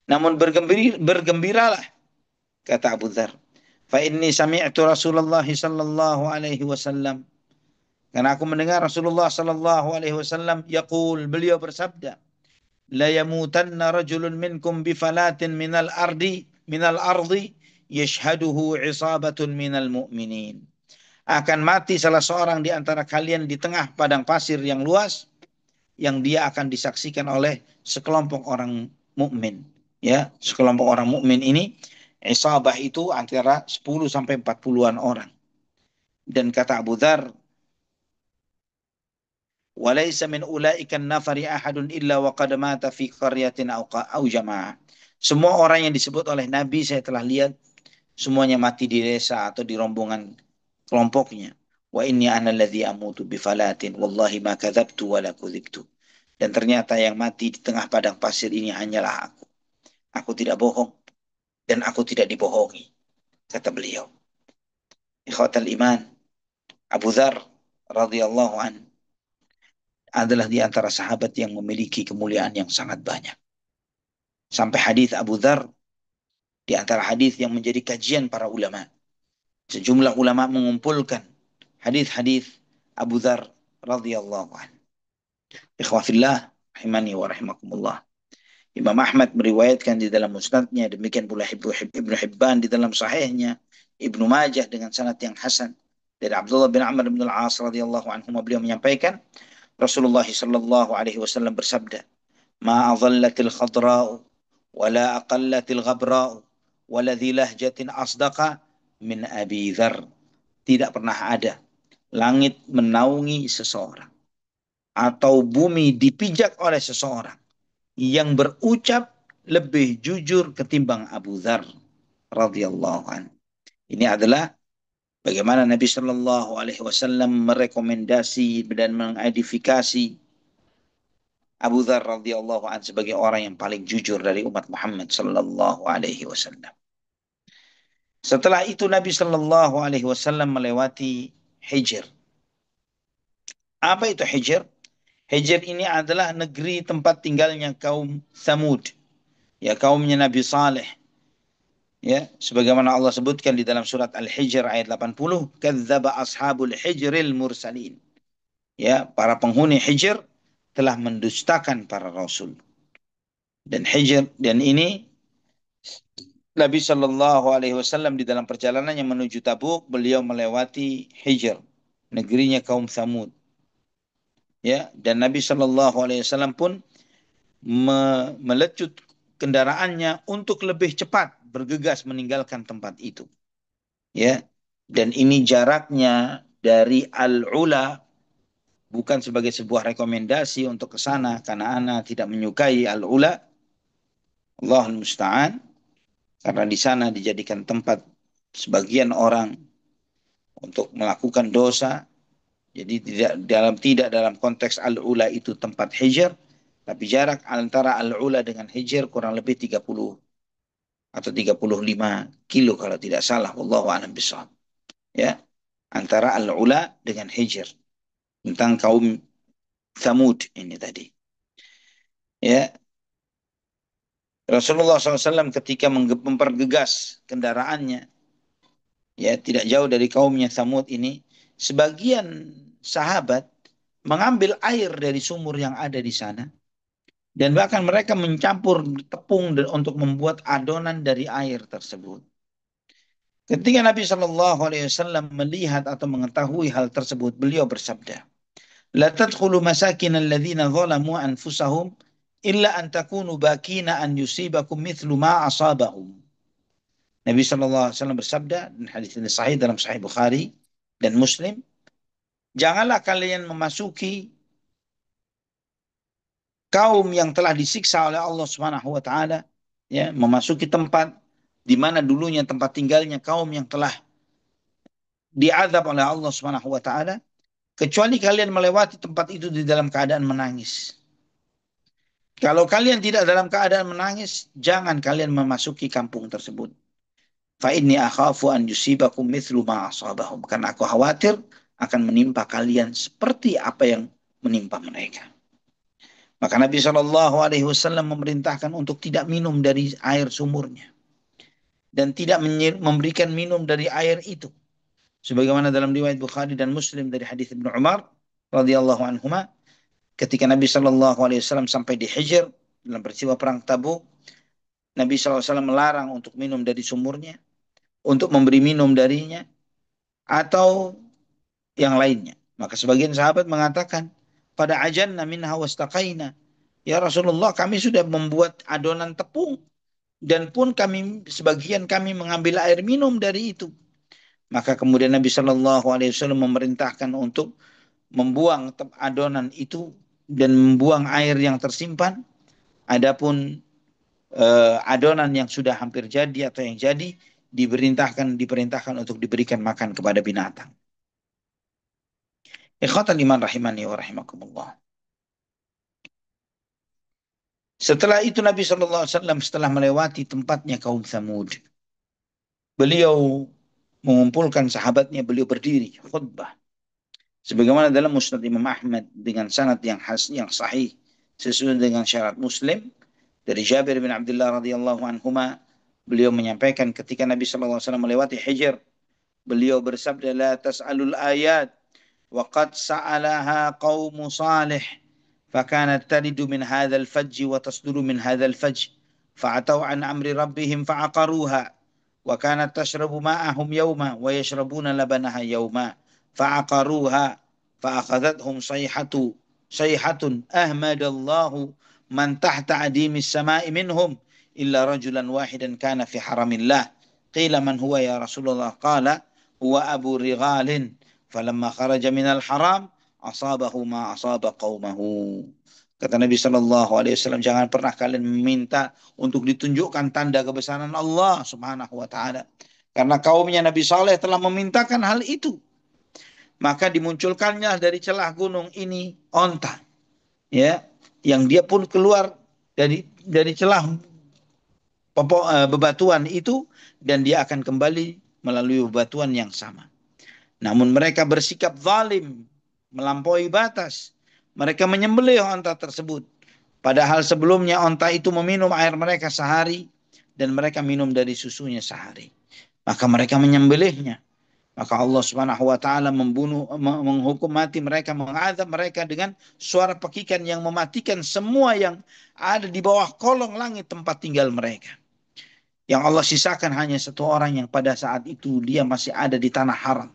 namun bergembiralah, kata Abu Dzar. "Fa inni sami'tu Rasulullah sallallahu alaihi wasallam." Karena aku mendengar Rasulullah sallallahu alaihi wasallam yaqul, beliau bersabda, "La yamutanna rajulun minkum bi falatin minal ardi yashhaduhu isabatun minal mu'minin." Akan mati salah seorang di antara kalian di tengah padang pasir yang luas, yang dia akan disaksikan oleh sekelompok orang mukmin. Ya, sekelompok orang mukmin ini, isabah itu antara 10 sampai 40-an orang. Dan kata Abu Dzar, "Walaysa min ulaika an-nafari ahadun illa wa qad mata fi qaryatin aw jama'ah." Semua orang yang disebut oleh Nabi saya telah lihat semuanya mati di desa atau di rombongan kelompoknya. "Wa inni ana alladhi amutu bi falatin wallahi ma kadzabtu wa la kudzibtu." Dan ternyata yang mati di tengah padang pasir ini hanyalah aku. Aku tidak bohong dan aku tidak dibohongi, kata beliau. Ikhwatal iman, Abu Dzar radhiyallahu an adalah di antara sahabat yang memiliki kemuliaan yang sangat banyak. Sampai hadis Abu Dzar di antara hadis yang menjadi kajian para ulama. Sejumlah ulama mengumpulkan hadis-hadis Abu Dzar radhiyallahu an. Ikhwafillah, rahimani wa rahimakumullah. Imam Ahmad meriwayatkan di dalam musnadnya, demikian pula Ibnu Hibban di dalam sahihnya, Ibnu Majah dengan sanad yang hasan dari Abdullah bin Amr bin Al-As radhiyallahu anhu, beliau menyampaikan Rasulullah sallallahu alaihi wasallam bersabda, "Ma adhallatil khadra'u wa la aqallatil ghabra'u wa la dhi lahjatin asdaqa min Abi Dzar." Tidak pernah ada langit menaungi seseorang atau bumi dipijak oleh seseorang yang berucap lebih jujur ketimbang Abu Dzar radhiyallahu an. Ini adalah bagaimana Nabi Shallallahu Alaihi Wasallam merekomendasi dan mengedifikasi Abu Dzar radhiyallahu an sebagai orang yang paling jujur dari umat Muhammad Shallallahu Alaihi Wasallam. Setelah itu Nabi Shallallahu Alaihi Wasallam melewati Hijr. Apa itu Hijr? Hijr ini adalah negeri tempat tinggalnya kaum Thamud, ya kaumnya Nabi Saleh. Ya, sebagaimana Allah sebutkan di dalam surat Al-Hijr ayat 80, "Kadzdzaba ashabul hijril mursalin." Ya, para penghuni Hijr telah mendustakan para rasul. Dan Hijr, dan ini Nabi Shallallahu Alaihi Wasallam di dalam perjalanannya menuju Tabuk, beliau melewati Hijr, negerinya kaum Thamud. Ya, dan Nabi Shallallahu Alaihi Wasallam pun melecut kendaraannya untuk lebih cepat bergegas meninggalkan tempat itu. Ya, dan ini jaraknya dari Al-Ula, bukan sebagai sebuah rekomendasi untuk ke sana karena ana tidak menyukai Al-Ula, Allahul musta'an, karena di sana dijadikan tempat sebagian orang untuk melakukan dosa. Jadi tidak dalam konteks Al-Ula itu tempat hijr, tapi jarak antara Al-Ula dengan hijr kurang lebih 30 atau 35 kilo kalau tidak salah, wallahu a'lam bishawab. Ya, antara Al-Ula dengan hijr, tentang kaum Thamud ini tadi. Ya, Rasulullah SAW ketika mempergegas kendaraannya, ya tidak jauh dari kaumnya Thamud ini, sebagian sahabat mengambil air dari sumur yang ada di sana, dan bahkan mereka mencampur tepung untuk membuat adonan dari air tersebut. Ketika Nabi Shallallahu Alaihi Wasallam melihat atau mengetahui hal tersebut, beliau bersabda, "La tadkhulu masakin alladhina zalamu anfusahum illa an takunu bakina an yusibakum mithlu ma asabahum." Nabi Shallallahu Alaihi Wasallam bersabda, dan hadis ini sahih dalam Sahih Bukhari dan Muslim, janganlah kalian memasuki kaum yang telah disiksa oleh Allah Subhanahu wa taala, ya, memasuki tempat di mana dulunya tempat tinggalnya kaum yang telah diazab oleh Allah Subhanahu wa taala, kecuali kalian melewati tempat itu di dalam keadaan menangis. Kalau kalian tidak dalam keadaan menangis, jangan kalian memasuki kampung tersebut. Fa inni akhafu an yusibakum mithlu ma asabahum, karena aku khawatir akan menimpa kalian seperti apa yang menimpa mereka. Maka Nabi Shallallahu Alaihi Wasallam memerintahkan untuk tidak minum dari air sumurnya dan tidak memberikan minum dari air itu. Sebagaimana dalam riwayat Bukhari dan Muslim dari hadis Ibnu Umar radhiyallahu anhuma, ketika Nabi Shallallahu Alaihi Wasallam sampai di Hijr dalam peristiwa perang Tabuk, Nabi Shallallahu Alaihi Wasallam melarang untuk minum dari sumurnya, untuk memberi minum darinya, atau yang lainnya. Maka sebagian sahabat mengatakan, pada ajanna minha wastaqaina. Ya Rasulullah, kami sudah membuat adonan tepung dan pun sebagian kami mengambil air minum dari itu. Maka kemudian Nabi Shallallahu Alaihi Wasallam memerintahkan untuk membuang adonan itu dan membuang air yang tersimpan. Adapun adonan yang sudah hampir jadi atau yang jadi diperintahkan untuk diberikan makan kepada binatang. Ikhwatan iman rahimani wa rahimakumullah. Setelah itu Nabi SAW setelah melewati tempatnya kaum Thamud, beliau mengumpulkan sahabatnya, beliau berdiri khutbah. Sebagaimana dalam Musnad Imam Ahmad dengan sanad yang sahih sesuai dengan syarat Muslim dari Jabir bin Abdullah radhiyallahu anhuma, beliau menyampaikan ketika Nabi SAW melewati Hijr, beliau bersabda, la tas'alul ayat وقد سألها قوم صالح فكانت تلد من هذا الفج وتصدر من هذا الفج فعتوا عن أمر ربهم فعقروها وكانت تشرب ماءهم يوما ويشربون لبنها يوما فعقروها فأخذتهم صيحة أهمد الله من تحت عديم السماء منهم إلا رجلا واحدا كان في حرم الله قيل من هو يا رسول الله قال هو أبو رغال falamma kharaja minal haram asabahu ma asaba qaumahu. Kata Nabi Shallallahu Alaihi Wasallam, jangan pernah kalian meminta untuk ditunjukkan tanda kebesaran Allah Subhanahu Wa Taala, karena kaumnya Nabi Saleh telah memintakan hal itu. Maka dimunculkannya dari celah gunung ini onta, ya, yang dia pun keluar dari celah bebatuan itu, dan dia akan kembali melalui bebatuan yang sama. Namun mereka bersikap zalim, melampaui batas. Mereka menyembelih onta tersebut. Padahal sebelumnya onta itu meminum air mereka sehari dan mereka minum dari susunya sehari. Maka mereka menyembelihnya. Maka Allah Subhanahu wa taala menghukum mati mereka, mengadab mereka dengan suara pekikan yang mematikan semua yang ada di bawah kolong langit tempat tinggal mereka. Yang Allah sisakan hanya satu orang yang pada saat itu dia masih ada di tanah haram.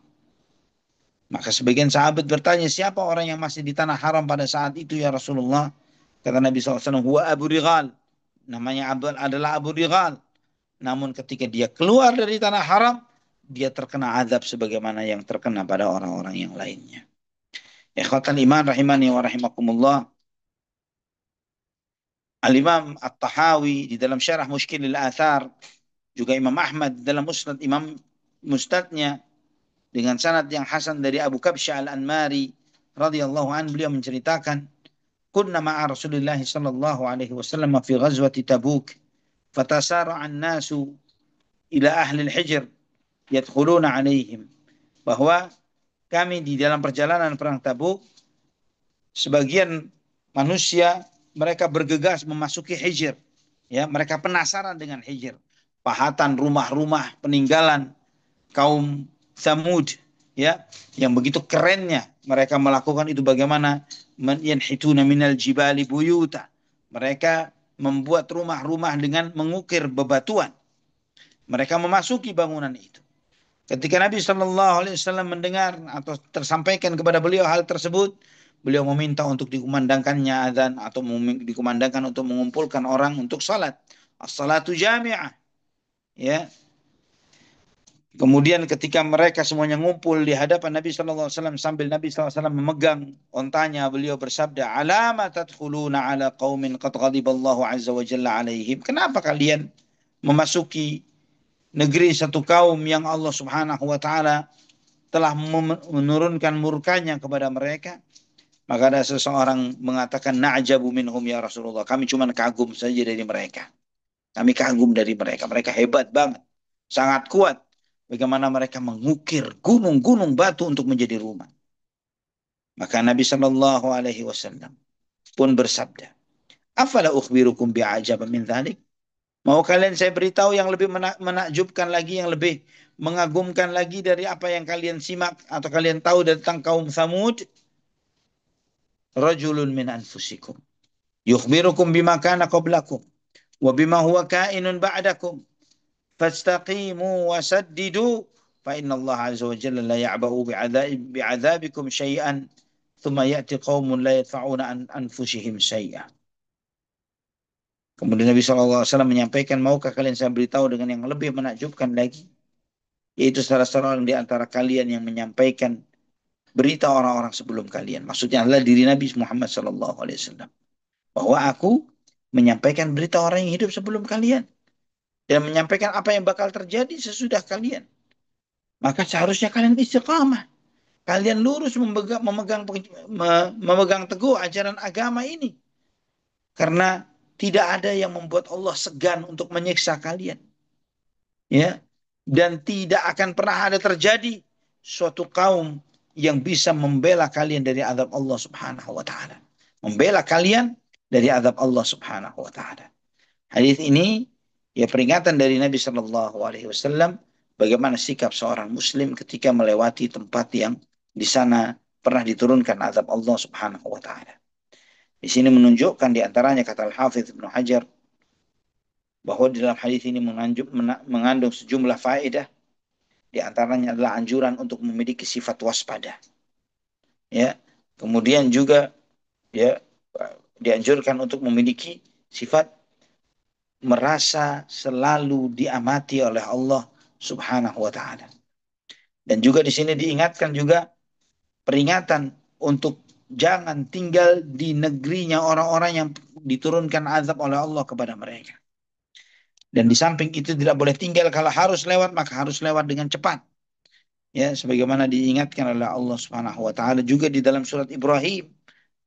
Maka sebagian sahabat bertanya, siapa orang yang masih di tanah haram pada saat itu ya Rasulullah? Kata Nabi SAW, huwa Abu Righal. Namanya adalah Abu Righal. Namun ketika dia keluar dari tanah haram, dia terkena azab sebagaimana yang terkena pada orang-orang yang lainnya. Ikhwatan iman rahimani wa rahimakumullah. Al-Imam At-Tahawi di dalam syarah Mushkilil Athar, juga Imam Ahmad dalam Musnadnya dengan sanad yang hasan dari Abu Kabsha Al-Anmari radhiyallahu an, beliau menceritakan, kunna ma'a Rasulillah sallallahu alaihi wasallam fi ghazwati Tabuk fatasara'a an-nasu ila ahli al-Hijr yadkhuluna alaihim, bahwa kami di dalam perjalanan perang Tabuk, sebagian manusia mereka bergegas memasuki Hijr, ya, mereka penasaran dengan Hijr, pahatan rumah-rumah peninggalan kaum Thamud, ya, yang begitu kerennya mereka melakukan itu. Bagaimana yanhituna minal jibali buyuta, mereka membuat rumah-rumah dengan mengukir bebatuan. Mereka memasuki bangunan itu. Ketika Nabi Shallallahu Alaihi Wasallam mendengar atau tersampaikan kepada beliau hal tersebut, beliau meminta untuk dikumandangkannya azan atau dikumandangkan untuk mengumpulkan orang untuk salat. As-salatu jami'ah, ya. Kemudian ketika mereka semuanya ngumpul di hadapan Nabi SAW, sambil Nabi SAW memegang ontanya, beliau bersabda, alama tadkhuluna ala qaumin qad ghadiballahu azza wa jalla alaihim. Kenapa kalian memasuki negeri satu kaum yang Allah Subhanahu wa taala telah menurunkan murkanya kepada mereka? Maka ada seseorang mengatakan, na'jabu minhum ya Rasulullah. Kami cuma kagum saja dari mereka. Kami kagum dari mereka. Mereka hebat banget. Sangat kuat. Bagaimana mereka mengukir gunung-gunung batu untuk menjadi rumah. Maka Nabi Shallallahu Alaihi Wasallam pun bersabda, afala ukhbirukum bi'ajab min dhalik? Mau kalian saya beritahu yang lebih menakjubkan lagi, yang lebih mengagumkan lagi dari apa yang kalian simak atau kalian tahu tentang kaum Thamud? Rajulun min anfusikum yukhbirukum bima kana qablakum wa bima huwa kainun ba'dakum fastaqimu wasaddidu fa inna Allah azza wa jalla la ya'ba'u bi'adzabikum syai'an thumma ya'ti qaumun la yadfa'una an anfusihim syai'an. Kemudian Nabi SAW menyampaikan, maukah kalian saya beritahu dengan yang lebih menakjubkan lagi, yaitu salah seorang di antara kalian yang menyampaikan berita orang-orang sebelum kalian. Maksudnya adalah diri Nabi Muhammad SAW, bahwa aku menyampaikan berita orang yang hidup sebelum kalian dan menyampaikan apa yang bakal terjadi sesudah kalian. Maka seharusnya kalian istiqamah. Kalian lurus memegang teguh ajaran agama ini. Karena tidak ada yang membuat Allah segan untuk menyiksa kalian. Ya, dan tidak akan pernah ada terjadi suatu kaum yang bisa membela kalian dari azab Allah Subhanahu wa taala. Membela kalian dari azab Allah Subhanahu wa taala. Hadis ini ya peringatan dari Nabi Shallallahu alaihi wasallam bagaimana sikap seorang muslim ketika melewati tempat yang di sana pernah diturunkan azab Allah Subhanahu wa taala. Di sini menunjukkan di antaranya kata Al-Hafidz Ibnu Hajar bahwa di dalam hadis ini mengandung sejumlah faedah. Di antaranya adalah anjuran untuk memiliki sifat waspada. Ya, kemudian juga ya dianjurkan untuk memiliki sifat merasa selalu diamati oleh Allah Subhanahu wa taala. Dan juga di sini diingatkan juga peringatan untuk jangan tinggal di negerinya orang-orang yang diturunkan azab oleh Allah kepada mereka. Dan di samping itu tidak boleh tinggal, kalau harus lewat maka harus lewat dengan cepat. Ya, sebagaimana diingatkan oleh Allah Subhanahu wa taala juga di dalam surat Ibrahim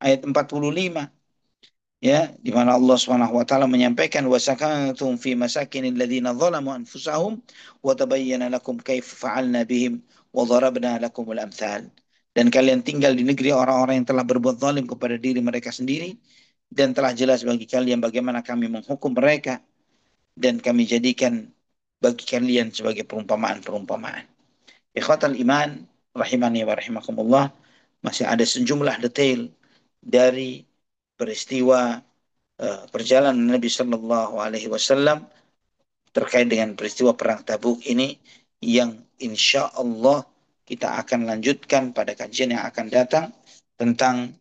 ayat 45, ya, di mana Allah Subhanahu wa taala menyampaikan wasakantum fi masakinil ladzina zalamu anfusahum wa tabayyana lakum kaifa fa'alna bihim wa darabna lakumul amthal. Dan kalian tinggal di negeri orang-orang yang telah berbuat zalim kepada diri mereka sendiri, dan telah jelas bagi kalian bagaimana kami menghukum mereka, dan kami jadikan bagi kalian sebagai perumpamaan-perumpamaan. Ikhwatal iman rahimani wa rahimakumullah, masih ada sejumlah detail dari peristiwa perjalanan Nabi Shallallahu Alaihi Wasallam terkait dengan peristiwa perang Tabuk ini yang insya Allah kita akan lanjutkan pada kajian yang akan datang tentang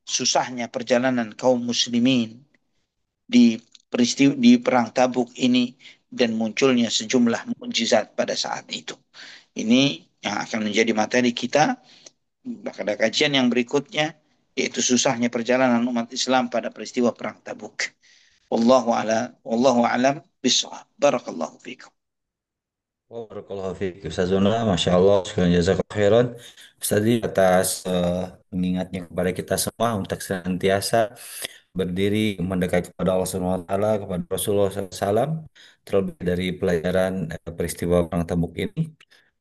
susahnya perjalanan kaum muslimin di peristiwa di perang Tabuk ini dan munculnya sejumlah mukjizat pada saat itu. Ini yang akan menjadi materi kita pada kajian yang berikutnya, yaitu susahnya perjalanan umat Islam pada peristiwa perang Tabuk. Wallahu alam bishawab. Barakallahu fikum. Barakallahu fiik Ustazuna, Masya Allah, sekalian jazakallahu khairan Ustazi atas mengingatnya kepada kita semua untuk senantiasa berdiri mendekat kepada Allah Subhanahu wa taala, kepada Rasulullah SAW, terlebih dari pelajaran peristiwa Perang Tabuk ini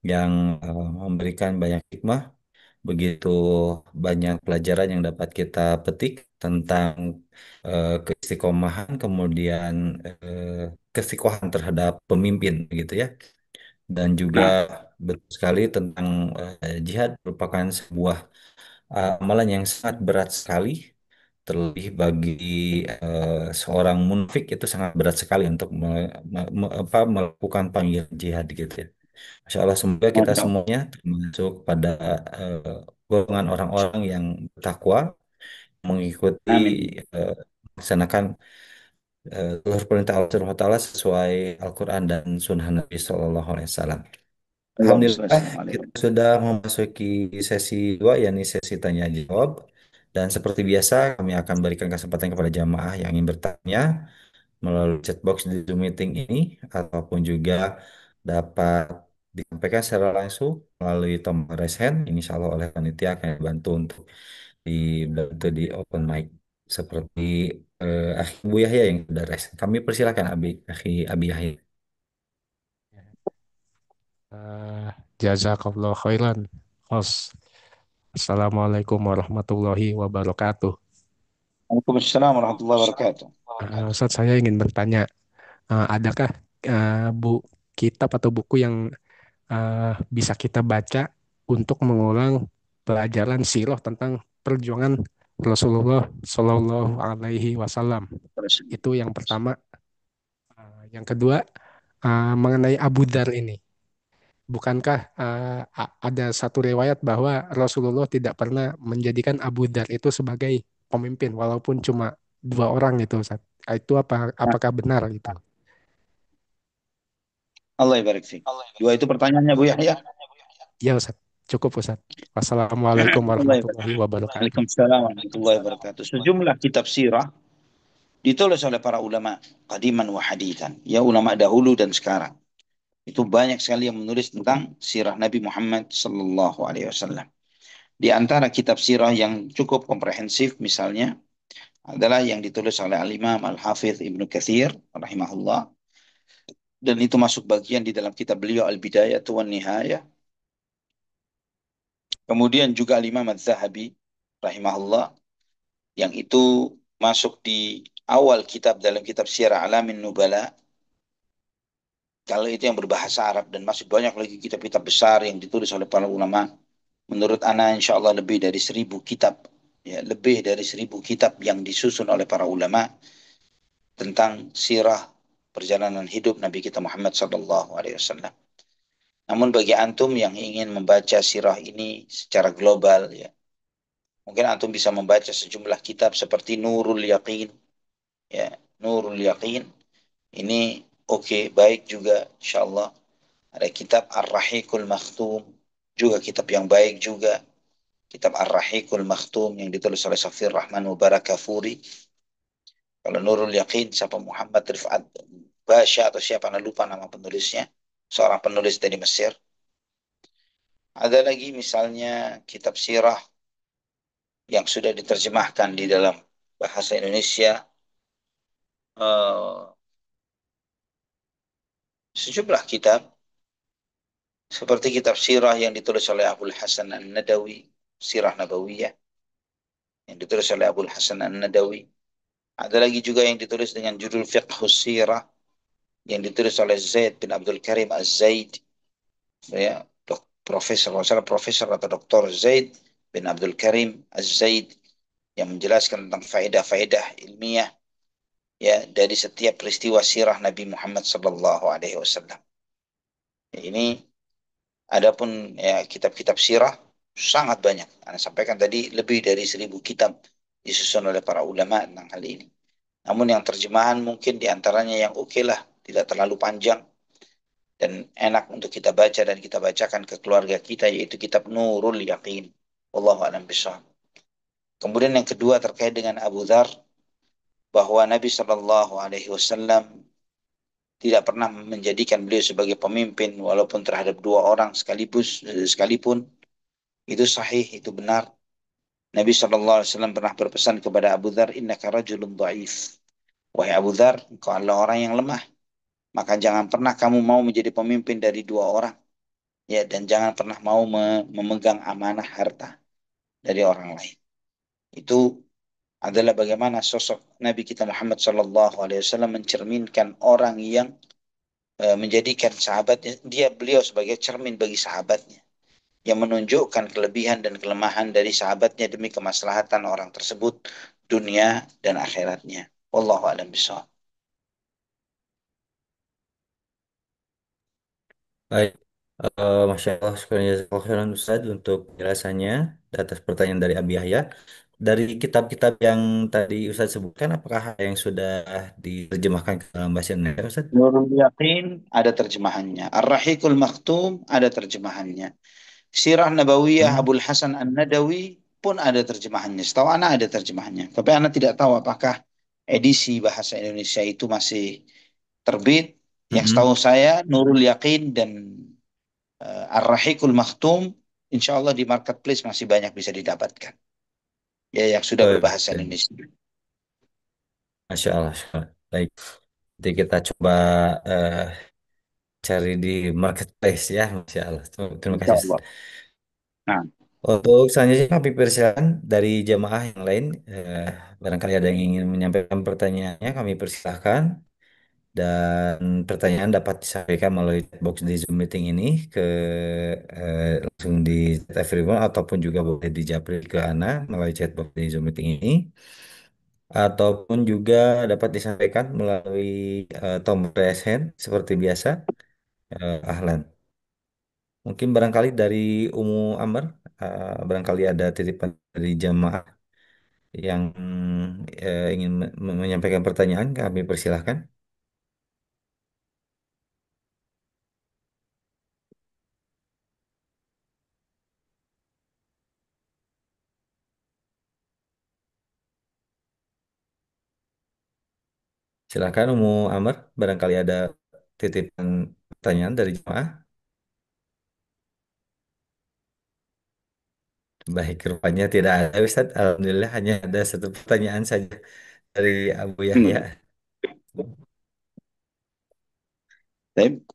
yang memberikan banyak hikmah, begitu banyak pelajaran yang dapat kita petik tentang keistiqomahan, kemudian keistiqomahan terhadap pemimpin gitu ya, dan juga Nah, betul sekali tentang jihad merupakan sebuah amalan yang sangat berat sekali, terlebih bagi seorang munafik itu sangat berat sekali untuk melakukan panggilan jihad gitu ya. Masya Allah, semoga kita Masya Allah. semuanya termasuk pada eh, golongan orang-orang yang bertakwa, mengikuti Amin. eh, melaksanakan seluruh perintah Allah Subhanahu wa taala sesuai Al-Quran dan Sunnah Nabi Sallallahu Alaihi Wasallam. Allahumma shalli wa Alhamdulillah, sallim alaihi. kita sudah memasuki sesi dua, yakni sesi tanya jawab. Dan seperti biasa, kami akan berikan kesempatan kepada jamaah yang ingin bertanya melalui chat box di Zoom meeting ini, ataupun juga dapat disampaikan secara langsung melalui tombol raise hand. Insya Allah oleh panitia akan dibantu untuk dibantu di open mic seperti Akhi Bu Yahya yang sudah raise. Kami persilakan Akhi Abi Yahya. Eh, Jazakallah khairan. Hos. Assalamualaikum warahmatullahi wabarakatuh. Waalaikumsalam warahmatullahi wabarakatuh. Ustaz, saya ingin bertanya, adakah kitab atau buku yang bisa kita baca untuk mengulang pelajaran sirah tentang perjuangan Rasulullah Shallallahu Alaihi Wasallam? Itu yang pertama. Yang kedua, mengenai Abu Dar ini. Bukankah ada satu riwayat bahwa Rasulullah tidak pernah menjadikan Abu Dar itu sebagai pemimpin walaupun cuma dua orang itu, Ustaz. Itu Nah, apakah benar gitu? Allah barik fiik. Dua itu pertanyaannya Bu Yahya. Ya, Ustaz. Cukup, Ustaz. Wassalamualaikum Allah barik. warahmatullahi wabarakatuh. Waalaikumsalam warahmatullahi wabarakatuh. Sejumlah kitab sirah ditulis oleh para ulama qadiman wa hadithan, ya ulama dahulu dan sekarang. Itu banyak sekali yang menulis tentang sirah Nabi Muhammad sallallahu alaihi wasallam. Di antara kitab sirah yang cukup komprehensif misalnya adalah yang ditulis oleh Al-Imam Al-Hafidh Ibnu Katsir rahimahullah, dan itu masuk bagian di dalam kitab beliau Al-Bidayah wan Nihayah. Kemudian juga Al-Imam Az-Zahabi rahimahullah, yang itu masuk di awal kitab dalam kitab Syiar Alamin Nubala. Kalau itu yang berbahasa Arab, dan masih banyak lagi kitab-kitab besar yang ditulis oleh para ulama. Menurut Ana insya Allah lebih dari 1.000 kitab, ya, lebih dari 1.000 kitab yang disusun oleh para ulama tentang sirah perjalanan hidup Nabi kita Muhammad Sallallahu Alaihi Wasallam. Namun bagi antum yang ingin membaca sirah ini secara global, ya, mungkin antum bisa membaca sejumlah kitab seperti Nurul Yaqin, ya, Nurul Yaqin ini oke, baik juga, insya Allah. Ada kitab Ar-Rahiqul Makhtum, juga kitab yang baik juga. Kitab Ar-Rahiqul Makhtum yang ditulis oleh Safir Rahman Mubarak Kafuri. Kalau Nurul Yaqin, siapa Muhammad Rifat Basya atau siapa, anda lupa nama penulisnya. Seorang penulis dari Mesir. Ada lagi misalnya kitab sirah yang sudah diterjemahkan di dalam bahasa Indonesia. eh, Sejumlah kitab. Seperti kitab sirah yang ditulis oleh Abdul Hasan An-Nadawi. Sirah Nabawiyah. Yang ditulis oleh Abdul Hasan An-Nadawi. Ada lagi juga yang ditulis dengan judul Fiqhus Sirah, yang ditulis oleh Zaid bin Abdul Karim Az-Zaid, ya, profesor, masalah profesor atau doktor Zaid bin Abdul Karim Az-Zaid, yang menjelaskan tentang faedah-faedah ilmiah, ya, dari setiap peristiwa sirah Nabi Muhammad sallallahu alaihi wasallam. Ini adapun ya kitab-kitab sirah sangat banyak. Anda sampaikan tadi lebih dari 1.000 kitab disusun oleh para ulama tentang hal ini. Namun yang terjemahan mungkin diantaranya yang oke lah, tidak terlalu panjang dan enak untuk kita baca dan kita bacakan ke keluarga kita, yaitu kitab Nurul Yaqin. Wallahu a'lam bishawab. Kemudian yang kedua terkait dengan Abu Dhar, bahwa Nabi Shallallahu Alaihi Wasallam tidak pernah menjadikan beliau sebagai pemimpin walaupun terhadap 2 orang sekalipun. Itu sahih, itu benar. Nabi Shallallahu Alaihi Wasallam pernah berpesan kepada Abu Dhar, innaka rajulun dhaif. Wahai Abu Dhar, engkau adalah orang yang lemah. Maka jangan pernah kamu mau menjadi pemimpin dari 2 orang. Ya, dan jangan pernah mau memegang amanah harta dari orang lain. Itu adalah bagaimana sosok Nabi kita Muhammad Sallallahu Alaihi Wasallam mencerminkan orang yang menjadikan sahabatnya, beliau sebagai cermin bagi sahabatnya, yang menunjukkan kelebihan dan kelemahan dari sahabatnya demi kemaslahatan orang tersebut, dunia dan akhiratnya. Wallahu a'lam bishawab. Baik, Masya Allah, syukur jazakallahu khairan Ustaz untuk penjelasannya atas pertanyaan dari Abi Yahya. Dari kitab-kitab yang tadi Ustaz sebutkan, apakah ada yang sudah diterjemahkan ke dalam bahasa Indonesia, Ustaz? Nurul Yaqin ada terjemahannya. Ar-Rahiqul Maktum ada terjemahannya. Sirah Nabawiyah Hmm. Abdul Hasan An-Nadawi pun ada terjemahannya. Setahu anak ada terjemahannya. Tapi anak tidak tahu apakah edisi bahasa Indonesia itu masih terbit. Yang Mm-mm. setahu saya Nurul Yaqin dan Ar-Rahiqul Maktum insya Allah di marketplace masih banyak bisa didapatkan. Ya, yang sudah Oh, berbahasa iya. Indonesia. Masya Allah, Masya Allah. Baik, jadi kita coba eh, cari di marketplace ya, Masya Allah. Terima Insya kasih, Ustaz. Allah. Nah, Untuk selanjutnya kami persilakan dari jemaah yang lain, barangkali ada yang ingin menyampaikan pertanyaannya, kami persilahkan. Dan pertanyaan dapat disampaikan melalui chat box di Zoom meeting ini ke langsung di chat everyone ataupun juga boleh dijapri ke Ana melalui chat box di Zoom meeting ini ataupun juga dapat disampaikan melalui tombol raise hand seperti biasa. Ahlan. Mungkin barangkali dari Umu Amr, barangkali ada titipan dari jamaah yang ingin menyampaikan pertanyaan, kami persilahkan. Silakan Umu Amr, barangkali ada titipan pertanyaan dari jemaah. Baik, rupanya tidak ada Ustaz. Alhamdulillah hanya ada satu pertanyaan saja dari Abu Yahya. Hmm. Tapi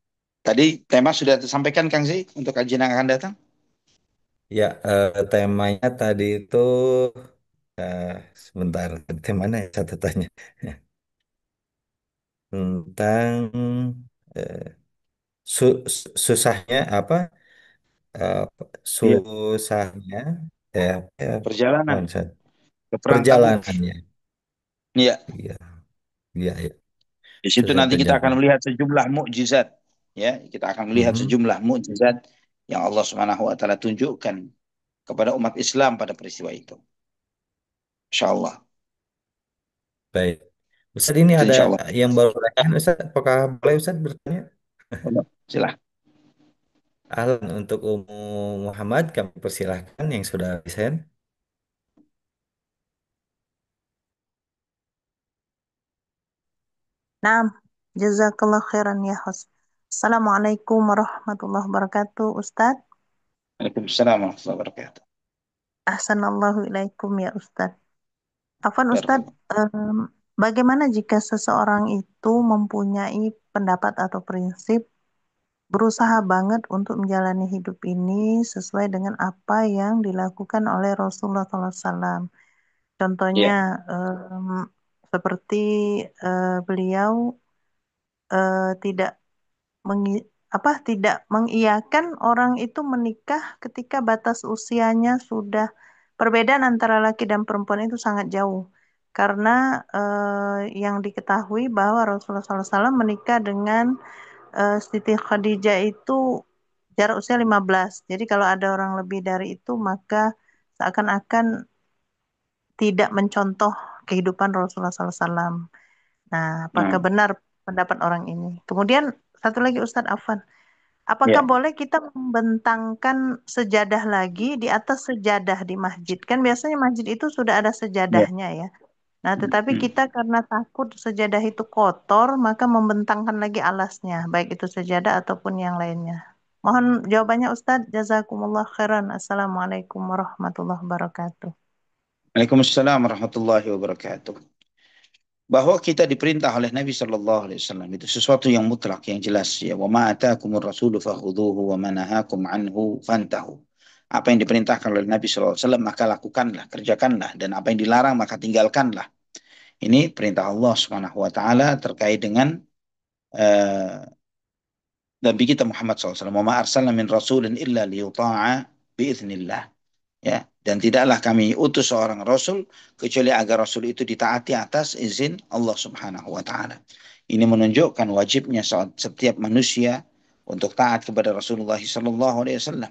tadi tema sudah disampaikan Kang Zi untuk kajian yang akan datang. Ya, temanya tadi itu eh, sebentar, temanya ya catatannya tentang eh, susahnya apa? eh, Iya. Susahnya Perjalanan Ustaz? ke perang Tabuk. Perjalanannya. Iya. Iya, iya, iya. Di situ Susah nanti kita akan perjalanan. melihat sejumlah mukjizat. Ya, kita akan melihat Mhm. sejumlah mukjizat yang Allah Subhanahu wa taala tunjukkan kepada umat Islam pada peristiwa itu. Insya Allah. Baik. Ustaz, ini Itu ada insya Allah. yang baru bertanya Ustaz. Apakah boleh Ustaz bertanya? Silahkan. Ahlan untuk Ummu Muhammad, kami persilahkan yang sudah desain. Naam, jazakallah khairan ya host. Assalamualaikum warahmatullahi wabarakatuh, Ustadz. Waalaikumsalam warahmatullahi wabarakatuh. Ahsanallahu ilaikum ya Ustadz. Afwan Ustadz, Barakallah. bagaimana jika seseorang itu mempunyai pendapat atau prinsip berusaha banget untuk menjalani hidup ini sesuai dengan apa yang dilakukan oleh Rasulullah SAW. Ya, Contohnya seperti beliau tidak tidak mengiyakan orang itu menikah ketika batas usianya sudah perbedaan antara laki dan perempuan itu sangat jauh. Karena yang diketahui bahwa Rasulullah SAW menikah dengan Siti Khadijah itu jarak usia 15. Jadi kalau ada orang lebih dari itu maka seakan-akan tidak mencontoh kehidupan Rasulullah SAW. Nah, apakah nah, benar pendapat orang ini? Kemudian satu lagi Ustadz Afan. Apakah ya, boleh kita membentangkan sejadah lagi di atas sejadah di masjid? Kan biasanya masjid itu sudah ada ya. sejadahnya ya. Nah, tetapi Hmm. kita karena takut sejadah itu kotor, maka membentangkan lagi alasnya, baik itu sejadah ataupun yang lainnya. Mohon jawabannya Ustadz. Jazakumullah khairan. Assalamualaikum warahmatullahi wabarakatuh. Waalaikumsalam warahmatullahi wabarakatuh. Bahwa kita diperintah oleh Nabi Shallallahu Alaihi Wasallam itu sesuatu yang mutlak, yang jelas. Ya, wa ma atakumur rasulu fakhuduhu wa ma nahakum anhu fantahu. Apa yang diperintahkan oleh Nabi Shallallahu Alaihi Wasallam maka lakukanlah, kerjakanlah, dan apa yang dilarang maka tinggalkanlah. Ini perintah Allah Subhanahu Wa Taala terkait dengan uh, Nabi kita Muhammad SAW. Wa ma arsalna min rasulin illa liyuta'a biiznillah. Ya, dan tidaklah kami utus seorang rasul kecuali agar rasul itu ditaati atas izin Allah Subhanahu wa taala. Ini menunjukkan wajibnya setiap manusia untuk taat kepada Rasulullah sallallahu alaihi wasallam.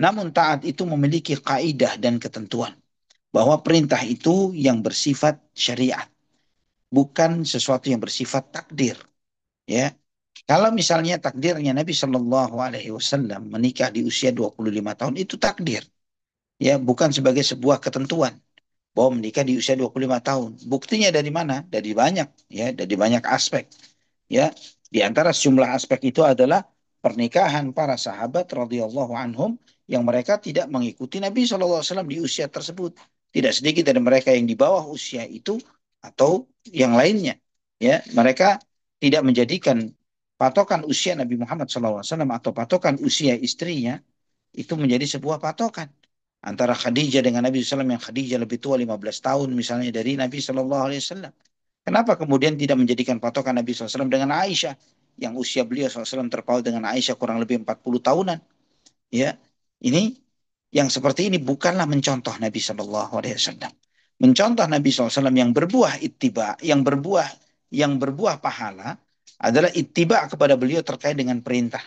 Namun taat itu memiliki kaidah dan ketentuan bahwa perintah itu yang bersifat syariat, bukan sesuatu yang bersifat takdir, ya. Kalau misalnya takdirnya Nabi Shallallahu alaihi wasallam menikah di usia 25 tahun itu takdir, ya, bukan sebagai sebuah ketentuan bahwa menikah di usia 25 tahun. Buktinya dari mana? Dari banyak, ya, dari banyak aspek, ya. Di antara sejumlah aspek itu adalah pernikahan para sahabat radhiyallahu anhum yang mereka tidak mengikuti Nabi SAW di usia tersebut. Tidak sedikit dari mereka yang di bawah usia itu atau yang lainnya, ya. Mereka tidak menjadikan patokan usia Nabi Muhammad SAW atau patokan usia istrinya itu menjadi sebuah patokan antara Khadijah dengan Nabi SAW, yang Khadijah lebih tua 15 tahun misalnya dari Nabi SAW. Kenapa kemudian tidak menjadikan patokan Nabi SAW dengan Aisyah yang usia beliau SAW terpaut dengan Aisyah kurang lebih 40 tahunan, ya. Ini yang seperti ini bukanlah mencontoh Nabi SAW. Mencontoh Nabi SAW yang berbuah ittiba, yang berbuah pahala adalah ittiba kepada beliau terkait dengan perintah,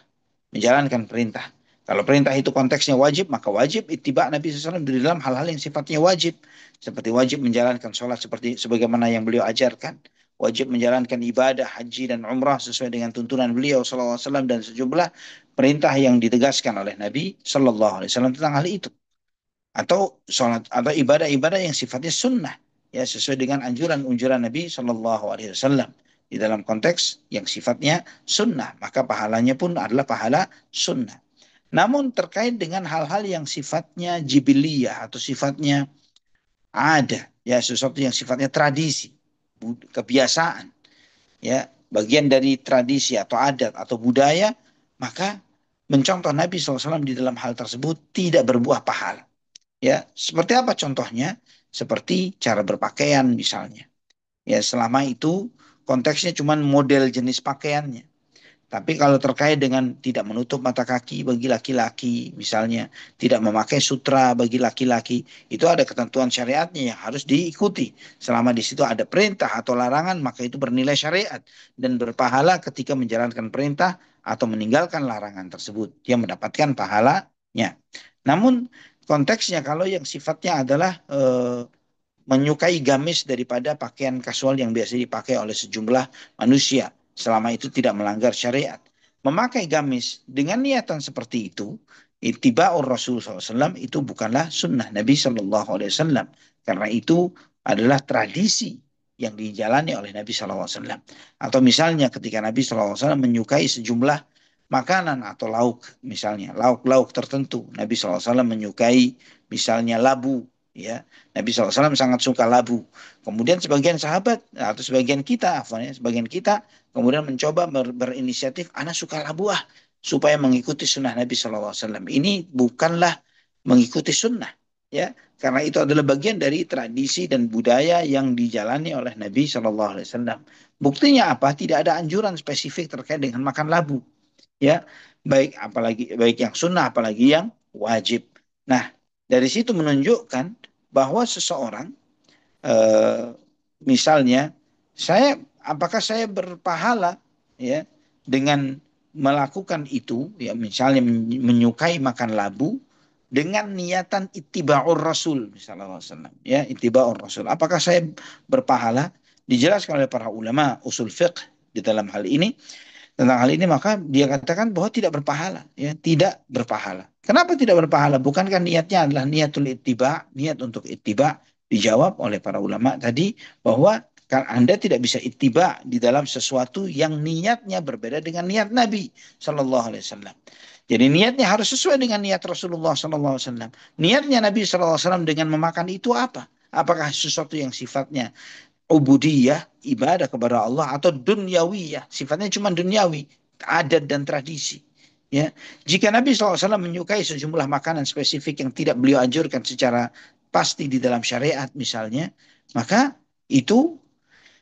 menjalankan perintah. Kalau perintah itu konteksnya wajib, maka wajib ittiba Nabi SAW di dalam hal-hal yang sifatnya wajib. Seperti wajib menjalankan sholat seperti sebagaimana yang beliau ajarkan. Wajib menjalankan ibadah, haji, dan umrah sesuai dengan tuntunan beliau SAW dan sejumlah perintah yang ditegaskan oleh Nabi SAW tentang hal itu. Atau sholat atau ibadah-ibadah yang sifatnya sunnah, ya, sesuai dengan anjuran-anjuran Nabi SAW di dalam konteks yang sifatnya sunnah, maka pahalanya pun adalah pahala sunnah. Namun terkait dengan hal-hal yang sifatnya jibiliyah atau sifatnya ada, ya sesuatu yang sifatnya tradisi, kebiasaan, ya bagian dari tradisi atau adat atau budaya, maka mencontoh Nabi SAW di dalam hal tersebut tidak berbuah pahala. Ya, seperti apa contohnya? Seperti cara berpakaian misalnya. Ya, selama itu konteksnya cuma model jenis pakaiannya. Tapi kalau terkait dengan tidak menutup mata kaki bagi laki-laki, misalnya tidak memakai sutra bagi laki-laki, itu ada ketentuan syariatnya yang harus diikuti. Selama di situ ada perintah atau larangan, maka itu bernilai syariat dan berpahala ketika menjalankan perintah atau meninggalkan larangan tersebut. Dia mendapatkan pahalanya. Namun konteksnya kalau yang sifatnya adalah menyukai gamis daripada pakaian kasual yang biasa dipakai oleh sejumlah manusia selama itu tidak melanggar syariat. Memakai gamis dengan niatan seperti itu, ittiba'ur Rasul SAW itu bukanlah sunnah Nabi SAW. Karena itu adalah tradisi yang dijalani oleh Nabi SAW. Atau misalnya ketika Nabi SAW menyukai sejumlah makanan atau lauk, misalnya lauk-lauk tertentu. Nabi SAW menyukai misalnya labu, ya. Nabi SAW sangat suka labu. Kemudian sebagian sahabat atau sebagian kita, sebagian kita kemudian mencoba berinisiatif, anak suka labu supaya mengikuti sunnah Nabi SAW. Ini bukanlah mengikuti sunnah, ya, karena itu adalah bagian dari tradisi dan budaya yang dijalani oleh Nabi SAW. Buktinya apa? Tidak ada anjuran spesifik terkait dengan makan labu, ya, baik yang sunnah apalagi yang wajib. Nah, dari situ menunjukkan bahwa seseorang eh, misalnya apakah saya berpahala, ya, dengan melakukan itu, ya, misalnya menyukai makan labu dengan niatan ittiba'ur Rasul misalnya, ya, ittiba'ur Rasul. Apakah saya berpahala? Dijelaskan oleh para ulama usul fiqh di dalam hal ini, tentang hal ini, maka dia katakan bahwa tidak berpahala, ya, tidak berpahala. Kenapa tidak berpahala? Bukankah niatnya adalah niatul ittiba, niat untuk ittiba? Dijawab oleh para ulama tadi bahwa Anda tidak bisa ittiba di dalam sesuatu yang niatnya berbeda dengan niat Nabi Shallallahu Alaihi Wasallam. Jadi niatnya harus sesuai dengan niat Rasulullah Shallallahu Alaihi Wasallam. Niatnya Nabi Shallallahu Alaihi Wasallam dengan memakan itu apa? Apakah sesuatu yang sifatnya ubudiyah, ibadah kepada Allah, atau dunyawiyah, sifatnya cuma duniawi, adat dan tradisi. Ya, jika Nabi SAW menyukai sejumlah makanan spesifik yang tidak beliau anjurkan secara pasti di dalam syariat misalnya, maka itu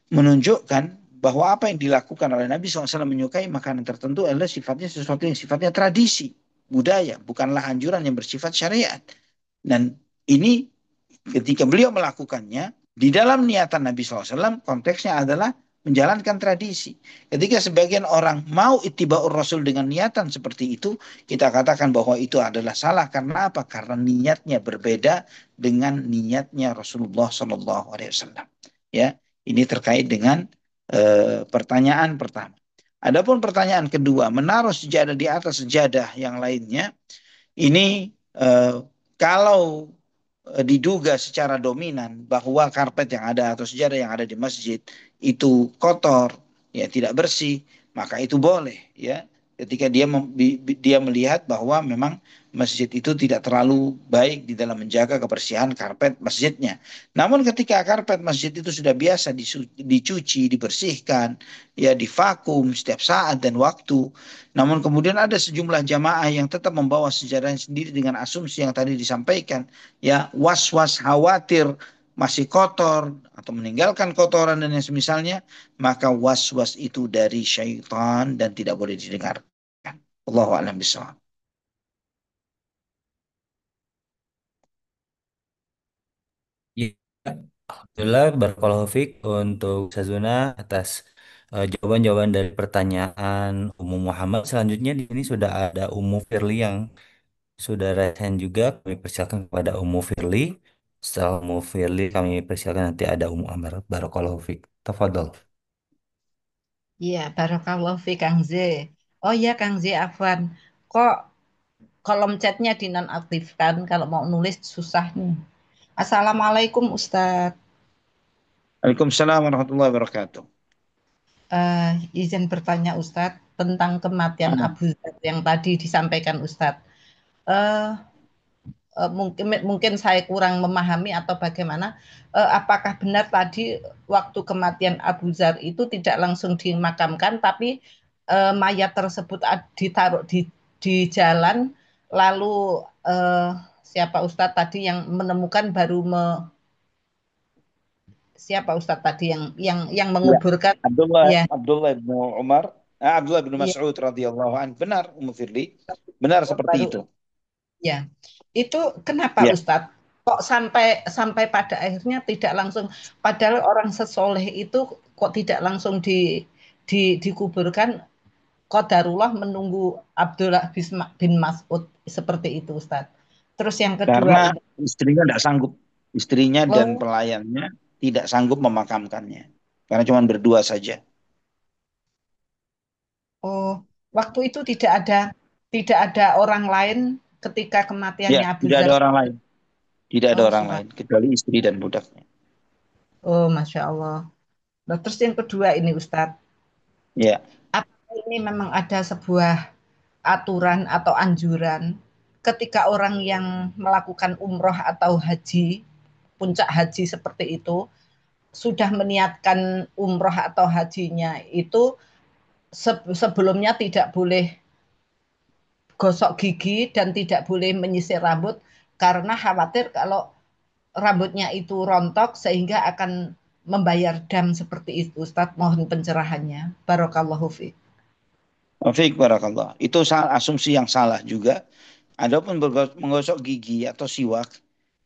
menunjukkan bahwa apa yang dilakukan oleh Nabi SAW menyukai makanan tertentu adalah sifatnya sesuatu yang sifatnya tradisi, budaya, bukanlah anjuran yang bersifat syariat. Dan ini ketika beliau melakukannya, di dalam niatan Nabi SAW, konteksnya adalah menjalankan tradisi. Ketika sebagian orang mau ittiba'ur Rasul dengan niatan seperti itu, kita katakan bahwa itu adalah salah. Karena apa? Karena niatnya berbeda dengan niatnya Rasulullah SAW. Ya, ini terkait dengan pertanyaan pertama. Adapun pertanyaan kedua, menaruh sejadah di atas sejadah yang lainnya, ini kalau diduga secara dominan bahwa karpet yang ada atau sejadah yang ada di masjid itu kotor, ya tidak bersih, maka itu boleh, ya. Ketika dia melihat bahwa memang masjid itu tidak terlalu baik di dalam menjaga kebersihan karpet masjidnya. Namun ketika karpet masjid itu sudah biasa dicuci, dibersihkan, ya divakum setiap saat dan waktu, namun kemudian ada sejumlah jamaah yang tetap membawa sejadahnya sendiri dengan asumsi yang tadi disampaikan, ya, was-was khawatir masih kotor atau meninggalkan kotoran dan yang semisalnya, maka was-was itu dari syaitan dan tidak boleh didengarkan. Allahu a'lam bishawab. Ya, Alhamdulillah, barakallahu fiik untuk Sazuna atas jawaban-jawaban dari pertanyaan Ummu Muhammad. Selanjutnya di sini sudah ada Ummu Firly yang sudah resen juga. Kami persilakan kepada Ummu Firly. Setelah Ummu Firly kami persilakan nanti ada Ummu Amar. Barakallahu fiik. Tafadhol. Iya, Barakallahu fi Kang Z. Oh iya Kang Z, Afwan. Kok kolom chatnya dinonaktifkan kalau mau nulis susah nih. Assalamualaikum Ustadz. Waalaikumsalam warahmatullahi wabarakatuh. Izin bertanya Ustadz tentang kematian Ada. Abu Dzar yang tadi disampaikan Ustadz. eh, mungkin mungkin saya kurang memahami atau bagaimana. Apakah benar tadi waktu kematian Abu Dzar itu tidak langsung dimakamkan, tapi mayat tersebut ditaruh di jalan, lalu siapa Ustadz tadi yang menemukan baru siapa Ustadz tadi yang Ya, menguburkan? Abdullah Ya, Abdullah bin Umar, Abdullah bin ya, Mas'ud radhiyallahu an. Benar, Firli. Benar seperti baru itu. ya. Itu kenapa Ya, Ustadz? Kok sampai sampai pada akhirnya tidak langsung, padahal orang sesoleh itu kok tidak langsung dikuburkan, qadarullah menunggu Abdullah bin Mas'ud seperti itu Ustadz. Terus yang kedua karena ini, istrinya tidak sanggup. Istrinya dan oh, pelayannya tidak sanggup memakamkannya. Karena cuma berdua saja. oh, waktu itu tidak ada orang lain ketika Ya, kematiannya Abu tidak Dzar. ada orang lain. Tidak ada Oh, orang subhan. lain kecuali istri dan budaknya. Oh, Masya Allah. Nah, terus yang kedua ini Ustadz, Ya, apa ini memang ada sebuah aturan atau anjuran ketika orang yang melakukan umroh atau haji, puncak haji seperti itu, sudah meniatkan umroh atau hajinya itu sebelumnya tidak boleh gosok gigi dan tidak boleh menyisir rambut karena khawatir kalau rambutnya itu rontok sehingga akan membayar dam seperti itu. Ustadz, mohon pencerahannya. Barakallahu fiik. Fiik barakallah. Itu asumsi yang salah juga. Adapun menggosok gigi atau siwak,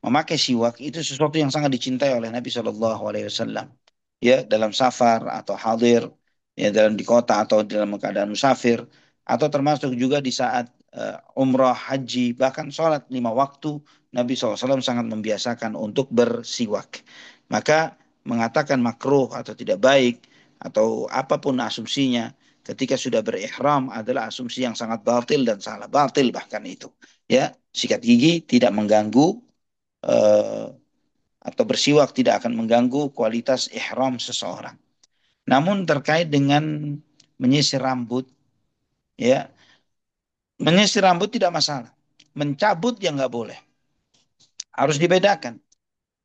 memakai siwak itu sesuatu yang sangat dicintai oleh Nabi Shallallahu Alaihi Wasallam. Ya, dalam safar atau hadir, ya dalam di kota atau dalam keadaan musafir, atau termasuk juga di saat umrah, haji, bahkan sholat 5 waktu, Nabi SAW sangat membiasakan untuk bersiwak. Maka mengatakan makruh atau tidak baik atau apapun asumsinya ketika sudah berihram adalah asumsi yang sangat batil dan salah, batil bahkan itu. Ya, sikat gigi tidak mengganggu eh, atau bersiwak tidak akan mengganggu kualitas ihram seseorang. Namun terkait dengan menyisir rambut, ya, menyisir rambut tidak masalah. Mencabut yang nggak boleh. Harus dibedakan.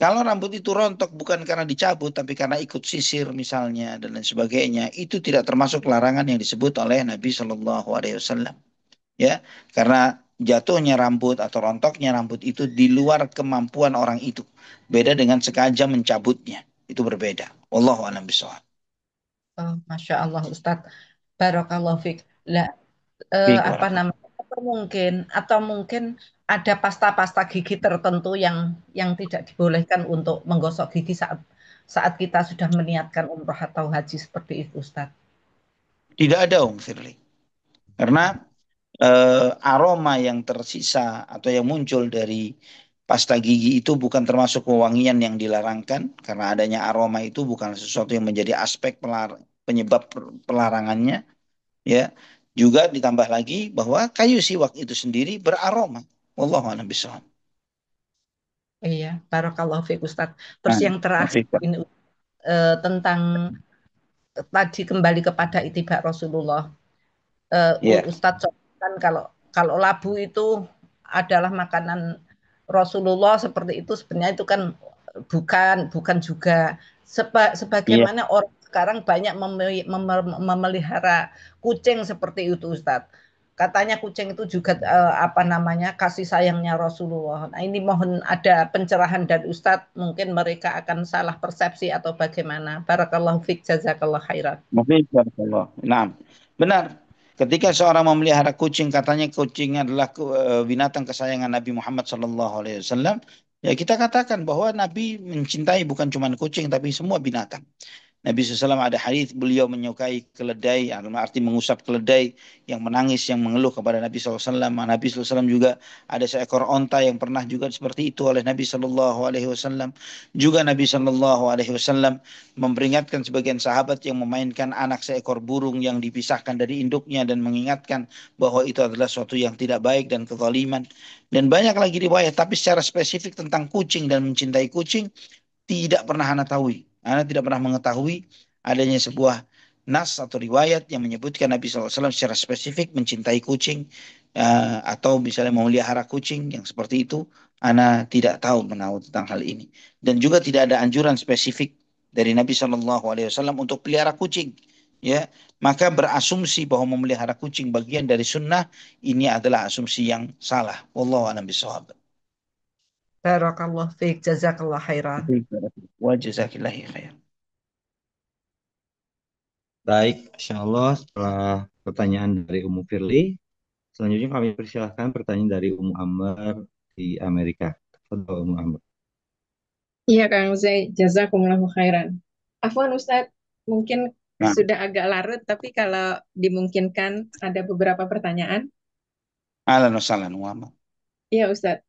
Kalau rambut itu rontok bukan karena dicabut, tapi karena ikut sisir misalnya dan lain sebagainya, itu tidak termasuk larangan yang disebut oleh Nabi Shallallahu Alaihi Wasallam. Ya, karena jatuhnya rambut atau rontoknya rambut itu di luar kemampuan orang itu. Beda dengan sengaja mencabutnya. Itu berbeda. Wallahu a'lam bishawab. Oh, Masya Allah Ustadz. Barakallahu fiik. Lah, Baik, apa barakallah. namanya? Atau mungkin ada pasta-pasta gigi tertentu yang tidak dibolehkan untuk menggosok gigi saat saat kita sudah meniatkan umroh atau haji seperti itu, Ustadz. Tidak ada Firly. Karena aroma yang tersisa atau yang muncul dari pasta gigi itu bukan termasuk wewangian yang dilarangkan karena adanya aroma itu bukan sesuatu yang menjadi aspek penyebab pelarangannya, ya. Juga ditambah lagi bahwa kayu siwak itu sendiri beraroma. Wallahu a'lam bishawab. Iya, barakallahu fiik Ustadz. Terus Nah, yang terakhir Afif, Pak. ini tentang tadi kembali kepada itibak Rasulullah. Ya, Ustadz kan kalau kalau labu itu adalah makanan Rasulullah seperti itu sebenarnya itu kan bukan bukan juga iya. sebagaimana orang sekarang banyak memelihara kucing seperti itu Ustadz. Katanya kucing itu juga apa namanya kasih sayangnya Rasulullah. Nah ini mohon ada pencerahan dari Ustadz. Mungkin mereka akan salah persepsi atau bagaimana. Barakallahu fiik jazakallah khairan. Mungkin barakallah. Nah, benar. Ketika seorang memelihara kucing, katanya kucing adalah binatang kesayangan Nabi Muhammad SAW. Ya kita katakan bahwa Nabi mencintai bukan cuma kucing, tapi semua binatang. Nabi SAW ada hadis beliau menyukai keledai, dalam arti mengusap keledai yang menangis, yang mengeluh kepada Nabi SAW. Nabi SAW juga ada seekor onta yang pernah juga seperti itu oleh Nabi SAW. Juga Nabi SAW memperingatkan sebagian sahabat yang memainkan anak seekor burung yang dipisahkan dari induknya dan mengingatkan bahwa itu adalah suatu yang tidak baik dan kezaliman. Dan banyak lagi riwayat, tapi secara spesifik tentang kucing dan mencintai kucing tidak pernah Anda tahu. Anda tidak pernah mengetahui adanya sebuah nas atau riwayat yang menyebutkan Nabi SAW secara spesifik mencintai kucing atau misalnya memelihara kucing yang seperti itu, ana tidak tahu menahu tentang hal ini. Dan juga tidak ada anjuran spesifik dari Nabi Shallallahu Alaihi Wasallam untuk pelihara kucing. Ya, maka berasumsi bahwa memelihara kucing bagian dari sunnah ini adalah asumsi yang salah. Wallahu a'lam bishawab. Barakallah fiik, jazakallah khairan. Wa jazakillahi khair. Baik, Insya Allah setelah pertanyaan dari Umu Firly, selanjutnya kami persilahkan pertanyaan dari Umu Amr di Amerika. Tafadhol, Umu Amr. Iya Kang Zai, jazakumullahu khairan. Afwan Ustadz, mungkin Nah, sudah agak larut, tapi kalau dimungkinkan ada beberapa pertanyaan. ahlan wa sahlan wa ma. Iya Ustadz.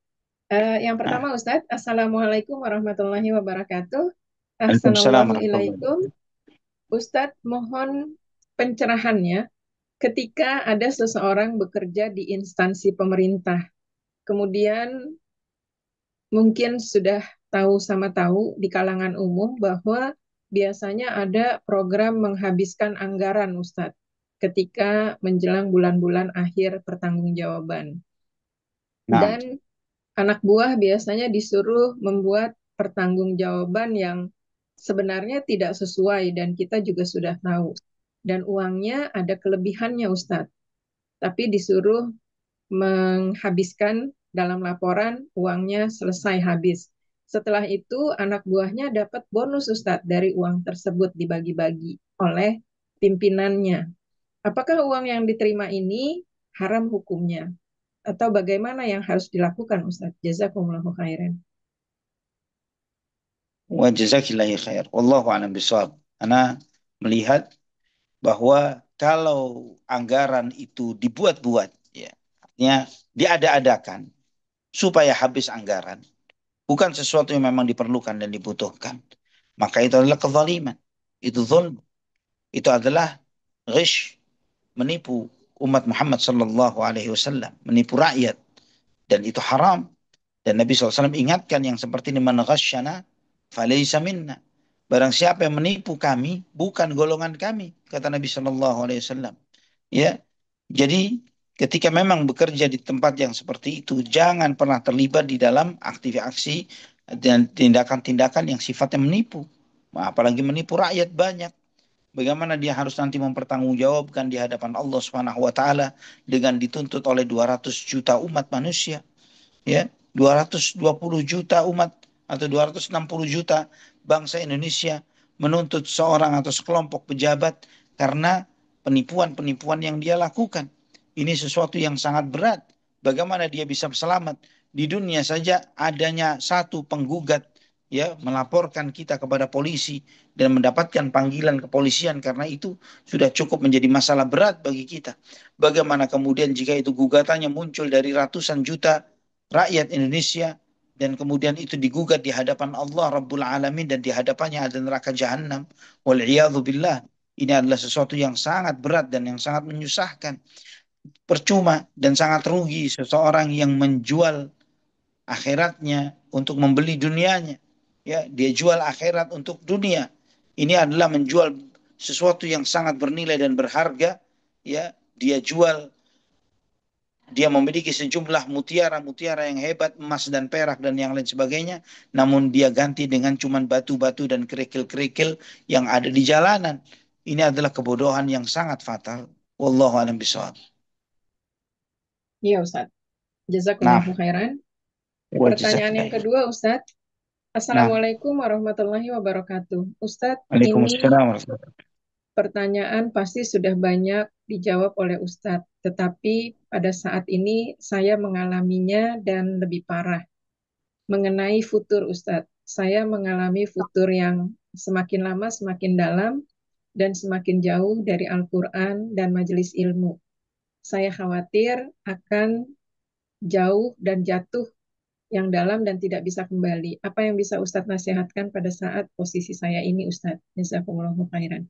Yang Nah, pertama Ustadz, Assalamualaikum warahmatullahi wabarakatuh. Waalaikumsalam Ahsanallahu warahmatullahi ilaikum. Ustadz, mohon pencerahannya ketika ada seseorang bekerja di instansi pemerintah, kemudian mungkin sudah tahu sama tahu di kalangan umum bahwa biasanya ada program menghabiskan anggaran, Ustadz, ketika menjelang bulan-bulan akhir pertanggungjawaban. Nah, Dan anak buah biasanya disuruh membuat pertanggungjawaban yang sebenarnya tidak sesuai dan kita juga sudah tahu. Dan uangnya ada kelebihannya, Ustadz. Tapi disuruh menghabiskan dalam laporan uangnya selesai habis. Setelah itu anak buahnya dapat bonus Ustadz dari uang tersebut dibagi-bagi oleh pimpinannya. Apakah uang yang diterima ini haram hukumnya? Atau bagaimana yang harus dilakukan Ustadz? Jazakumullahu khairan. wa jazakillahi khair. Wallahu a'lam bishawab. Ana melihat bahwa kalau anggaran itu dibuat-buat, ya, artinya diada-adakan supaya habis anggaran, bukan sesuatu yang memang diperlukan dan dibutuhkan, maka itu adalah kezaliman, itu zulm, itu adalah ghish, menipu umat Muhammad sallallahu alaihi wasallam, menipu rakyat, dan itu haram. Dan Nabi SAW ingatkan yang seperti ini, man ghasyana falaysa minna. Barang siapa yang menipu kami, bukan golongan kami, kata Nabi Shallallahu Alaihi Wasallam. Ya, jadi ketika memang bekerja di tempat yang seperti itu, jangan pernah terlibat di dalam aktivitas dan tindakan-tindakan yang sifatnya menipu. Nah, apalagi menipu rakyat banyak. Bagaimana dia harus nanti mempertanggungjawabkan di hadapan Allah Subhanahu wa taala dengan dituntut oleh 200 juta umat manusia, ya, 220 juta umat atau 260 juta bangsa Indonesia menuntut seorang atau sekelompok pejabat karena penipuan-penipuan yang dia lakukan. Ini sesuatu yang sangat berat. Bagaimana dia bisa selamat? Di dunia saja adanya satu penggugat, ya, melaporkan kita kepada polisi dan mendapatkan panggilan kepolisian karena itu sudah cukup menjadi masalah berat bagi kita. Bagaimana kemudian jika itu gugatannya muncul dari ratusan juta rakyat Indonesia dan kemudian itu digugat di hadapan Allah Rabbul Alamin dan di hadapannya ada neraka jahanam. Wal'iyadhu billah. Ini adalah sesuatu yang sangat berat dan yang sangat menyusahkan. Percuma dan sangat rugi seseorang yang menjual akhiratnya untuk membeli dunianya. Ya, dia jual akhirat untuk dunia. Ini adalah menjual sesuatu yang sangat bernilai dan berharga. Ya, dia jual, dia memiliki sejumlah mutiara-mutiara yang hebat, emas dan perak dan yang lain sebagainya, namun dia ganti dengan cuman batu-batu dan kerikil-kerikil yang ada di jalanan. Ini adalah kebodohan yang sangat fatal. Wallahu a'lam bishawab. Iya Ustadz. Nah, Jazakumullahu khairan. wa Pertanyaan yang jazakallahu. kedua Ustadz. Nah, Assalamualaikum warahmatullahi wabarakatuh. Ustadz, ini Waalaikumsalam warahmatullahi wabarakatuh. pertanyaan pasti sudah banyak dijawab oleh Ustadz, tetapi pada saat ini saya mengalaminya dan lebih parah. Mengenai futur Ustadz, saya mengalami futur yang semakin lama semakin dalam dan semakin jauh dari Al-Quran dan majelis ilmu. Saya khawatir akan jauh dan jatuh yang dalam dan tidak bisa kembali. Apa yang bisa Ustadz nasihatkan pada saat posisi saya ini Ustadz? Jazakumullahu khairan.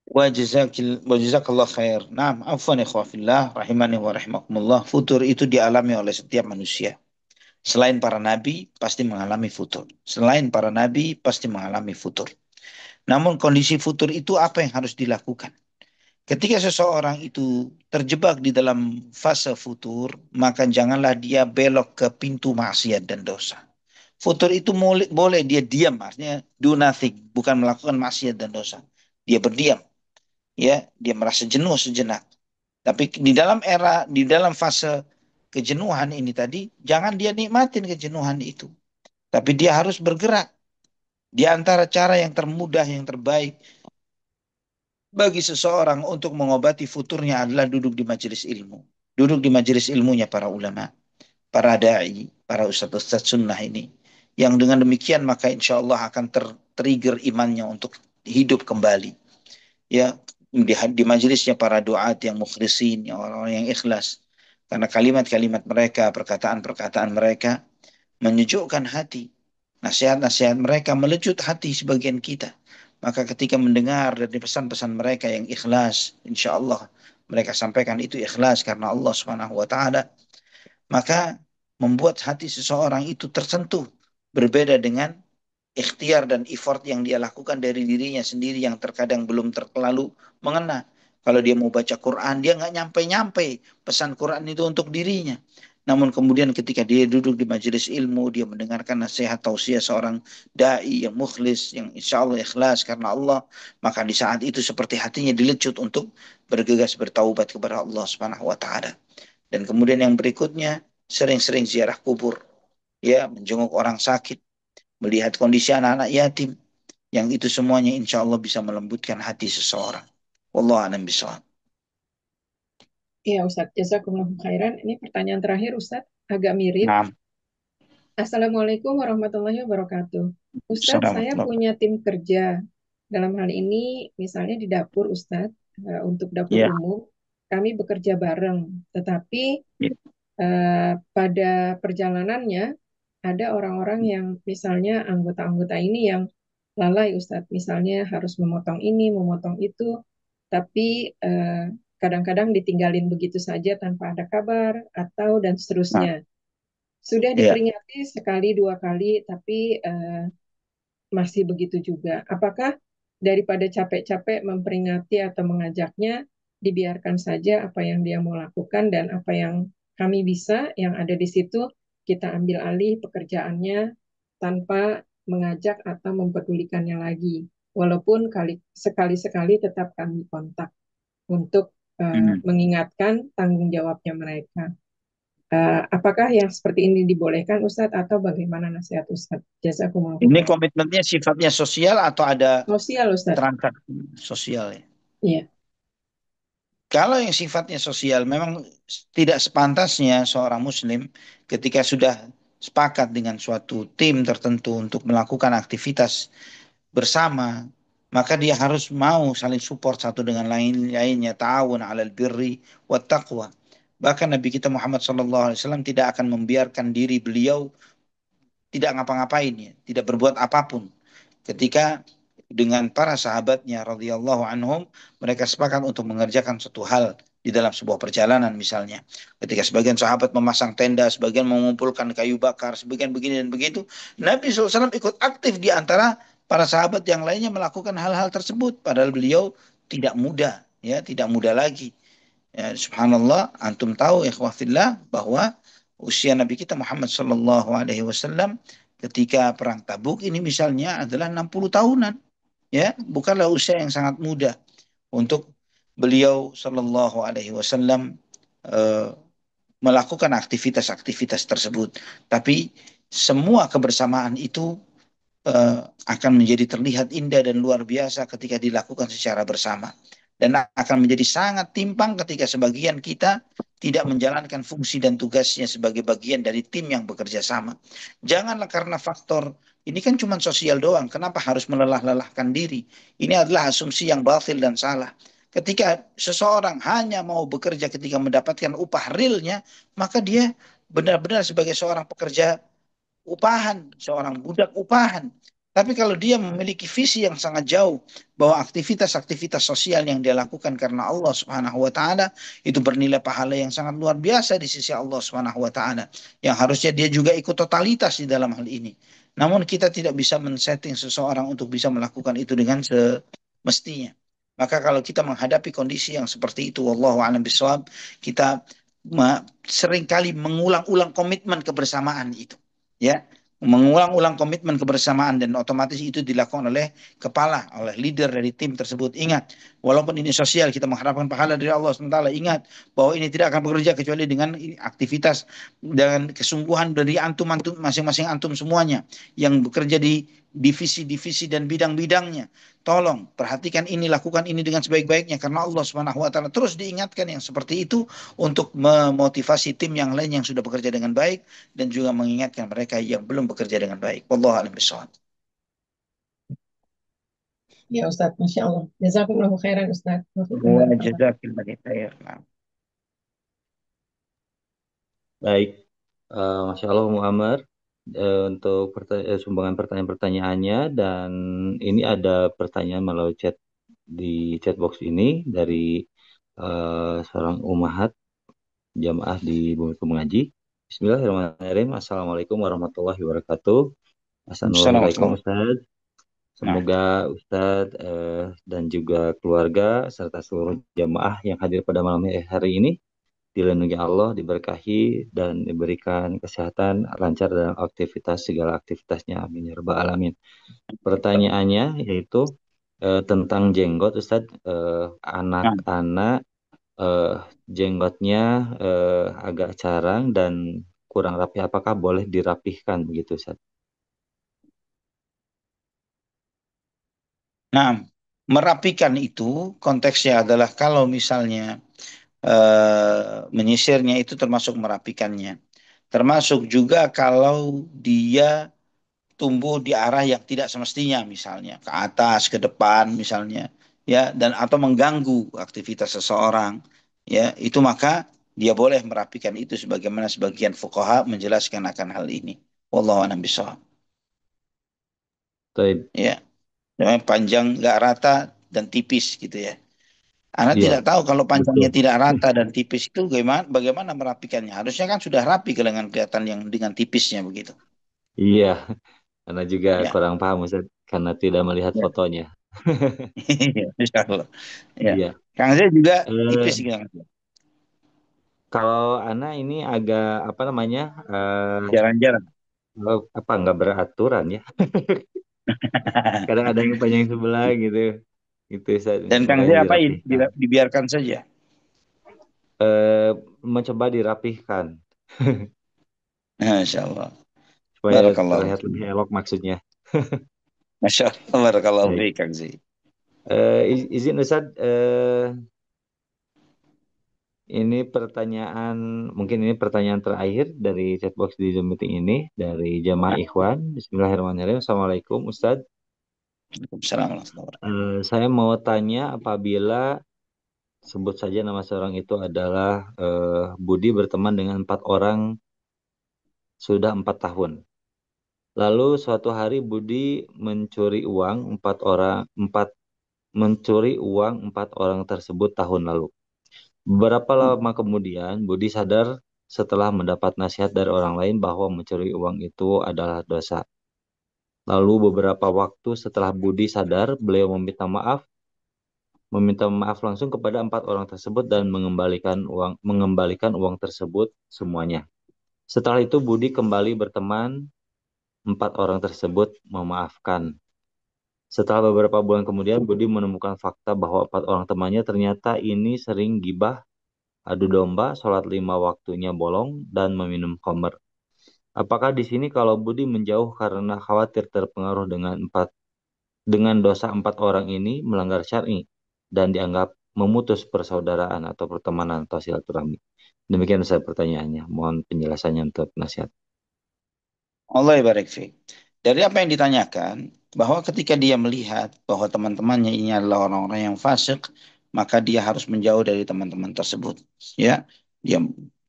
Wa jazakallah khair. Nah, afwan ikhwafillah, rahimani wa rahimakumullah. Futur itu dialami oleh setiap manusia. Selain para nabi, pasti mengalami futur. Selain para nabi, pasti mengalami futur. Namun kondisi futur itu apa yang harus dilakukan? Ketika seseorang itu terjebak di dalam fase futur, maka janganlah dia belok ke pintu maksiat dan dosa. Futur itu boleh dia diam, artinya do nothing, bukan melakukan maksiat dan dosa. Dia berdiam, ya, dia merasa jenuh sejenak. Tapi di dalam fase kejenuhan ini tadi, jangan dia nikmatin kejenuhan itu. Tapi dia harus bergerak. Di antara cara yang termudah, yang terbaik bagi seseorang untuk mengobati futurnya adalah duduk di majelis ilmu. Duduk di majelis ilmunya para ulama, para da'i, para ustadz-ustadz sunnah ini. Yang dengan demikian maka insya Allah akan trigger imannya untuk hidup kembali. Ya, di majelisnya para duat yang mukhlisin, yang orang-orang yang ikhlas. Karena kalimat-kalimat mereka, perkataan-perkataan mereka menyejukkan hati. Nasihat-nasihat mereka melejut hati sebagian kita. Maka ketika mendengar dari pesan-pesan mereka yang ikhlas, insya Allah mereka sampaikan itu ikhlas karena Allah Subhanahu wa taala, maka membuat hati seseorang itu tersentuh, berbeda dengan ikhtiar dan effort yang dia lakukan dari dirinya sendiri yang terkadang belum terlalu mengena. Kalau dia mau baca Quran, dia nggak nyampe-nyampe pesan Quran itu untuk dirinya. Namun kemudian ketika dia duduk di majelis ilmu, dia mendengarkan nasihat tausiah seorang dai yang mukhlis, yang insya Allah ikhlas karena Allah, maka di saat itu seperti hatinya dilecut untuk bergegas bertaubat kepada Allah Subhanahu wa taala. Dan kemudian yang berikutnya, sering-sering ziarah kubur, ya, menjenguk orang sakit, melihat kondisi anak-anak yatim, yang itu semuanya insya Allah bisa melembutkan hati seseorang. Wallahu a'lam bishawab. Iya Ustadz, jazakumullah khairan. Ini pertanyaan terakhir Ustadz, agak mirip. Nah, Assalamualaikum warahmatullahi wabarakatuh. Ustadz, saya Assalamualaikum. punya tim kerja. Dalam hal ini, misalnya di dapur Ustadz, untuk dapur Ya, umum, kami bekerja bareng. Tetapi ya, pada perjalanannya, ada orang-orang yang misalnya anggota-anggota ini yang lalai Ustadz. Misalnya harus memotong ini, memotong itu, tapi kadang-kadang ditinggalin begitu saja tanpa ada kabar, atau dan nah, seterusnya. Sudah ya. diperingati sekali, dua kali, tapi masih begitu juga. Apakah daripada capek-capek memperingati atau mengajaknya, dibiarkan saja apa yang dia mau lakukan dan apa yang kami bisa, yang ada di situ, kita ambil alih pekerjaannya tanpa mengajak atau mempedulikannya lagi. Walaupun sekali-sekali tetap kami kontak untuk Hmm. mengingatkan tanggung jawabnya mereka. Apakah yang seperti ini dibolehkan Ustadz atau bagaimana nasihat Ustadz? Jazakumullah Ini khairan. komitmennya sifatnya sosial atau ada Sosial Ustadz. transaksi sosial ya? Iya. Kalau yang sifatnya sosial memang tidak sepantasnya seorang muslim ketika sudah sepakat dengan suatu tim tertentu untuk melakukan aktivitas bersama, maka dia harus mau saling support satu dengan lainnya, ta'awun 'alal birri wat taqwa. Bahkan Nabi kita Muhammad SAW tidak akan membiarkan diri beliau tidak ngapa-ngapain ya, tidak berbuat apapun. Ketika dengan para sahabatnya radhiyallahu anhum, mereka sepakat untuk mengerjakan suatu hal di dalam sebuah perjalanan misalnya. Ketika sebagian sahabat memasang tenda, sebagian mengumpulkan kayu bakar, sebagian begini dan begitu, Nabi SAW ikut aktif di antara para sahabat yang lainnya melakukan hal-hal tersebut. Padahal beliau tidak muda, ya, tidak muda lagi. Ya, subhanallah, antum tahu ya fillah bahwa usia Nabi kita Muhammad sallallahu alaihi wasallam ketika perang Tabuk ini misalnya adalah 60 tahunan, ya, bukanlah usia yang sangat muda untuk beliau sallallahu alaihi wasallam eh, melakukan aktivitas-aktivitas tersebut. Tapi semua kebersamaan itu akan menjadi terlihat indah dan luar biasa ketika dilakukan secara bersama. Dan akan menjadi sangat timpang ketika sebagian kita tidak menjalankan fungsi dan tugasnya sebagai bagian dari tim yang bekerja sama. Janganlah karena faktor ini kan cuma sosial doang, kenapa harus melelah-lelahkan diri? Ini adalah asumsi yang batil dan salah. Ketika seseorang hanya mau bekerja ketika mendapatkan upah realnya, maka dia benar-benar sebagai seorang pekerja upahan, seorang budak upahan. Tapi kalau dia memiliki visi yang sangat jauh bahwa aktivitas-aktivitas sosial yang dia lakukan karena Allah Subhanahu wa taala itu bernilai pahala yang sangat luar biasa di sisi Allah Subhanahu wa taala, yang harusnya dia juga ikut totalitas di dalam hal ini. Namun kita tidak bisa men-setting seseorang untuk bisa melakukan itu dengan semestinya. Maka kalau kita menghadapi kondisi yang seperti itu, wallahu a'lam bishawab, kita seringkali mengulang-ulang komitmen kebersamaan itu. Ya, mengulang-ulang komitmen kebersamaan dan otomatis itu dilakukan oleh kepala, oleh leader dari tim tersebut. Ingat, walaupun ini sosial, kita mengharapkan pahala dari Allah SWT. Ingat bahwa ini tidak akan bekerja kecuali dengan aktivitas dan kesungguhan dari antum-antum masing-masing antum semuanya yang bekerja di divisi-divisi dan bidang-bidangnya. Tolong perhatikan ini, lakukan ini dengan sebaik-baiknya karena Allah Subhanahu wa taala terus diingatkan yang seperti itu untuk memotivasi tim yang lain yang sudah bekerja dengan baik dan juga mengingatkan mereka yang belum bekerja dengan baik. Wallahu a'lam bishawab. Ya Ustadz, Masya Allah. Jazakumullahu khairan Ustadz. Wafikum Wa barakallah. jazakillahu khair. Nah. Baik, Masya Allah Muammar, untuk sumbangan pertanyaan-pertanyaannya, dan ini ada pertanyaan melalui chat di chatbox ini dari seorang umahat jamaah di Bumi Mengaji. Bismillahirrahmanirrahim. Assalamualaikum warahmatullahi wabarakatuh. Assalamualaikum Assalamualaikum. Ustaz. Nah, Semoga Ustadz dan juga keluarga serta seluruh jamaah yang hadir pada malam hari ini dilindungi Allah, diberkahi dan diberikan kesehatan, lancar dalam aktivitas segala aktivitasnya. Amin ya rabbal alamin. Pertanyaannya yaitu tentang jenggot, Ustadz. nah. Anak-anak jenggotnya agak carang dan kurang rapi. Apakah boleh dirapihkan begitu, Ustadz? Nah, merapikan itu konteksnya adalah kalau misalnya menyisirnya itu termasuk merapikannya. Termasuk juga kalau dia tumbuh di arah yang tidak semestinya, misalnya ke atas, ke depan misalnya, ya, dan atau mengganggu aktivitas seseorang, ya, itu maka dia boleh merapikan itu sebagaimana sebagian fuqaha menjelaskan akan hal ini. Wallahu a'lam bishawab. Baik. Ya, namanya panjang nggak rata dan tipis gitu ya. Anak Iya, tidak tahu kalau panjangnya betul. tidak rata dan tipis itu bagaimana merapikannya. Harusnya kan sudah rapi dengan kelihatan yang dengan tipisnya begitu. Iya, karena juga Ya, kurang paham Ustaz, karena tidak melihat ya. fotonya. Insya Allah. Ya. Iya. Kang saya juga tipis Eh, gitu. Kalau Ana ini agak apa namanya, Jarang-jarang. apa nggak beraturan ya. Kadang ada yang panjang sebelah gitu, gitu Ustaz. Dan Kang Makanya saya apa dirapihkan. dibiarkan saja. Eh, Mencoba dirapihkan Masya Allah. supaya Barakallahu terlihat lebih fiik. elok maksudnya. Masya Allah. Barakallahu Baik. fiik Kang Zai. Izin Ustaz, ini pertanyaan, mungkin ini pertanyaan terakhir dari chatbox di Zoom meeting ini dari Jamaah Ikhwan. Bismillahirrahmanirrahim. Assalamualaikum Ustadz. Waalaikumsalam warahmatullahi wabarakatuh. Saya mau tanya apabila sebut saja nama seorang itu adalah Budi berteman dengan 4 orang sudah 4 tahun. Lalu suatu hari Budi mencuri uang 4 orang tersebut tahun lalu. Beberapa lama kemudian, Budi sadar setelah mendapat nasihat dari orang lain bahwa mencuri uang itu adalah dosa. Lalu beberapa waktu setelah Budi sadar, beliau meminta maaf langsung kepada 4 orang tersebut dan mengembalikan uang tersebut semuanya. Setelah itu Budi kembali berteman, 4 orang tersebut memaafkan. Setelah beberapa bulan kemudian, Budi menemukan fakta bahwa 4 orang temannya ternyata ini sering gibah, adu domba, sholat 5 waktunya bolong, dan meminum khamr. Apakah di sini kalau Budi menjauh karena khawatir terpengaruh dengan dosa 4 orang ini melanggar syar'i dan dianggap memutus persaudaraan atau pertemanan atau silaturahmi? Demikian saya pertanyaannya. Mohon penjelasannya untuk nasihat. Allah barik fiik. Dari apa yang ditanyakan, bahwa ketika dia melihat bahwa teman-temannya ini adalah orang-orang yang fasik, maka dia harus menjauh dari teman-teman tersebut. Ya, dia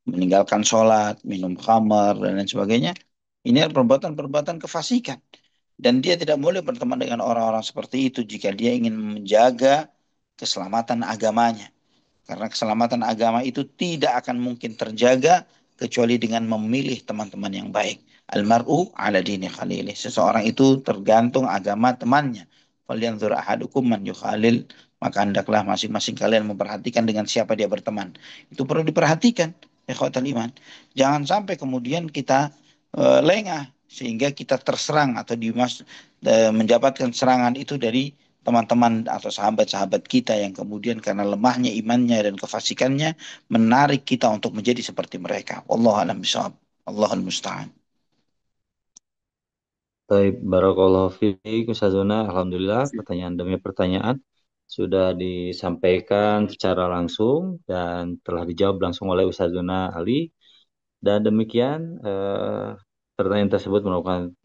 meninggalkan sholat, minum khamar dan lain sebagainya. Ini adalah perbuatan-perbuatan kefasikan. Dan dia tidak boleh berteman dengan orang-orang seperti itu jika dia ingin menjaga keselamatan agamanya. Karena keselamatan agama itu tidak akan mungkin terjaga kecuali dengan memilih teman-teman yang baik. Almar'u ala dini khalilih. Seseorang itu tergantung agama temannya. Falyanzur ahadukum man yukhalil maka hendaklah masing-masing kalian memperhatikan dengan siapa dia berteman. Itu perlu diperhatikan, ikhwatal iman. Jangan sampai kemudian kita lengah sehingga kita terserang atau mendapatkan serangan itu dari teman-teman atau sahabat-sahabat kita yang kemudian karena lemahnya imannya dan kefasikannya menarik kita untuk menjadi seperti mereka. Wallahu a'lam bishawab. Allahul musta'an. Baik, barakallahu fiik Ustazuna. Alhamdulillah pertanyaan demi pertanyaan sudah disampaikan secara langsung dan telah dijawab langsung oleh Ustazuna Ali. Dan demikian pertanyaan tersebut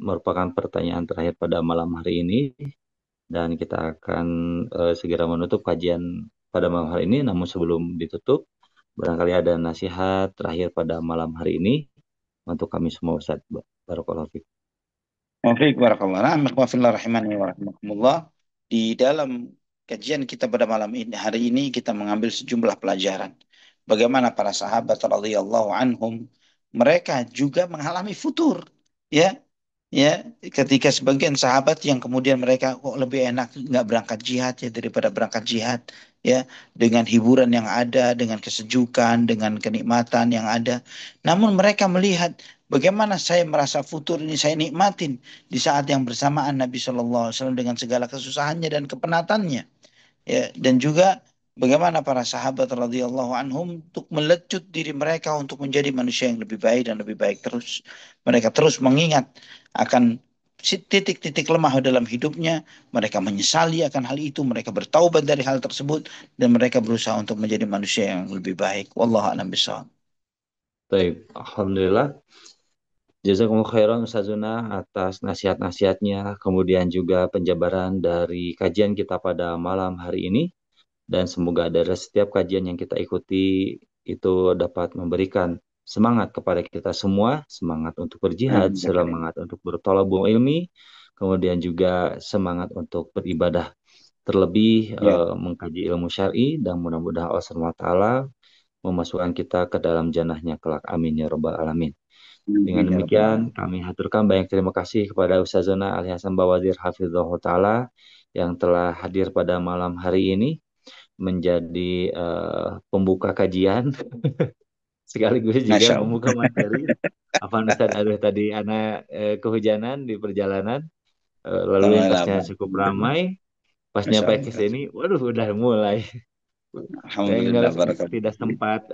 merupakan pertanyaan terakhir pada malam hari ini. Dan kita akan segera menutup kajian pada malam hari ini. Namun sebelum ditutup, barangkali ada nasihat terakhir pada malam hari ini untuk kami semua, Ustaz. Barakallahu fiik. Baik, barakallah. Nah, ikhwafillah rahimani wa rahimakumullah. Di dalam kajian kita pada malam ini, hari ini kita mengambil sejumlah pelajaran. Bagaimana para sahabat radhiyallahu anhum, mereka juga mengalami futur. Ya, ya, ketika sebagian sahabat yang kemudian mereka kok lebih enak nggak berangkat jihad ya daripada berangkat jihad. Ya, dengan hiburan yang ada, dengan kesejukan, dengan kenikmatan yang ada. Namun mereka melihat bagaimana saya merasa futur ini saya nikmatin di saat yang bersamaan Nabi Shallallahu Alaihi Wasallam dengan segala kesusahannya dan kepenatannya. Ya, dan juga bagaimana para sahabat radhiyallahu anhum untuk melecut diri mereka untuk menjadi manusia yang lebih baik dan lebih baik terus. Mereka terus mengingat akan titik-titik lemah dalam hidupnya, mereka menyesali akan hal itu, mereka bertaubat dari hal tersebut dan mereka berusaha untuk menjadi manusia yang lebih baik. Wallahu a'lam bishawab. Baik, Alhamdulillah. Jazakumullah khairan Ustazuna atas nasihat-nasihatnya, kemudian juga penjabaran dari kajian kita pada malam hari ini. Dan semoga dari setiap kajian yang kita ikuti itu dapat memberikan semangat kepada kita semua, semangat untuk berjihad, semangat untuk berthalabul ilmi, kemudian juga semangat untuk beribadah, terlebih mengkaji ilmu syar'i, dan mudah-mudahan Allah SWT memasukkan kita ke dalam jannahnya kelak. Amin ya rabbal alamin. Dengan demikian, kami haturkan banyak terima kasih kepada Ustazona Ali Hasan Bawadir Hafizahullah Ta'ala yang telah hadir pada malam hari ini menjadi pembuka kajian sekaligus juga Masya Allah. membuka materi. Apa Ustaz, aduh tadi anak kehujanan di perjalanan, lalu lintasnya cukup ramai. Pas Masya nyampe ke Allah. sini, waduh udah mulai. Alhamdulillah, Tidak sempat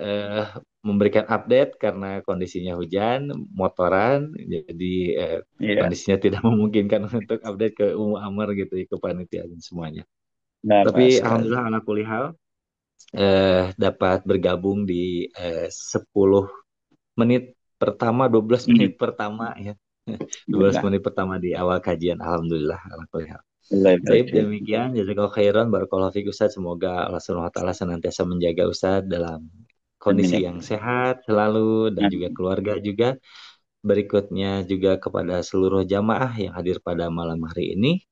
memberikan update karena kondisinya hujan, motoran, jadi kondisinya tidak memungkinkan untuk update ke Amr gitu, ke panitia dan semuanya. Tapi alhamdulillah ala kulli hal dapat bergabung di 10 menit pertama, 12 menit pertama ya. 12 menit pertama di awal kajian, alhamdulillah ala kulli hal. Baik, demikian jazakallahu khairan barakallahu fiik Ustaz. Semoga Allah Subhanahu wa taala senantiasa menjaga Ustaz dalam kondisi yang sehat selalu dan juga keluarga juga. Berikutnya juga kepada seluruh jamaah yang hadir pada malam hari ini.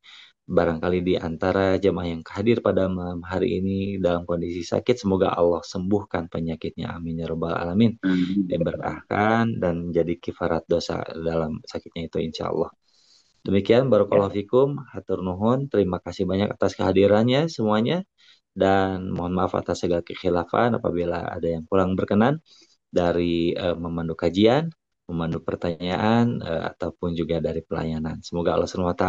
Barangkali di antara jamaah yang hadir pada malam hari ini dalam kondisi sakit, semoga Allah sembuhkan penyakitnya, amin ya rabbal alamin. Diberkahkan dan menjadi kifarat dosa dalam sakitnya itu insya Allah. Demikian barakallahu fikum, hatur nuhun, terima kasih banyak atas kehadirannya semuanya, dan mohon maaf atas segala kekhilafan apabila ada yang kurang berkenan dari memandu kajian, memandu pertanyaan, ataupun juga dari pelayanan. Semoga Allah SWT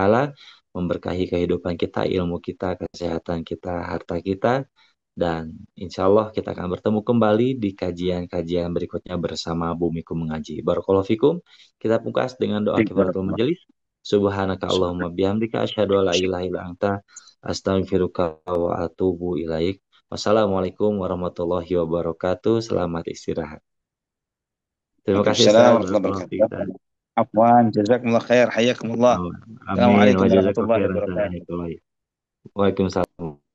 memberkahi kehidupan kita, ilmu kita, kesehatan kita, harta kita, dan insya Allah kita akan bertemu kembali di kajian-kajian berikutnya bersama Bumiku Mengaji. Barakallahu fikum, kita pungkas dengan doa kifaratul majelis. Subhanaka Allahumma bihamdika asyhadu an la ilaha illa anta astaghfiruka wa atubu ilaik. Wassalamualaikum warahmatullahi wabarakatuh. Selamat istirahat. Terima kasih Ustaz. Afwan, jazakumullah khair, hayakumullah. Amin. Assalamualaikum warahmatullahi wabarakatuh. Waalaikumsalam.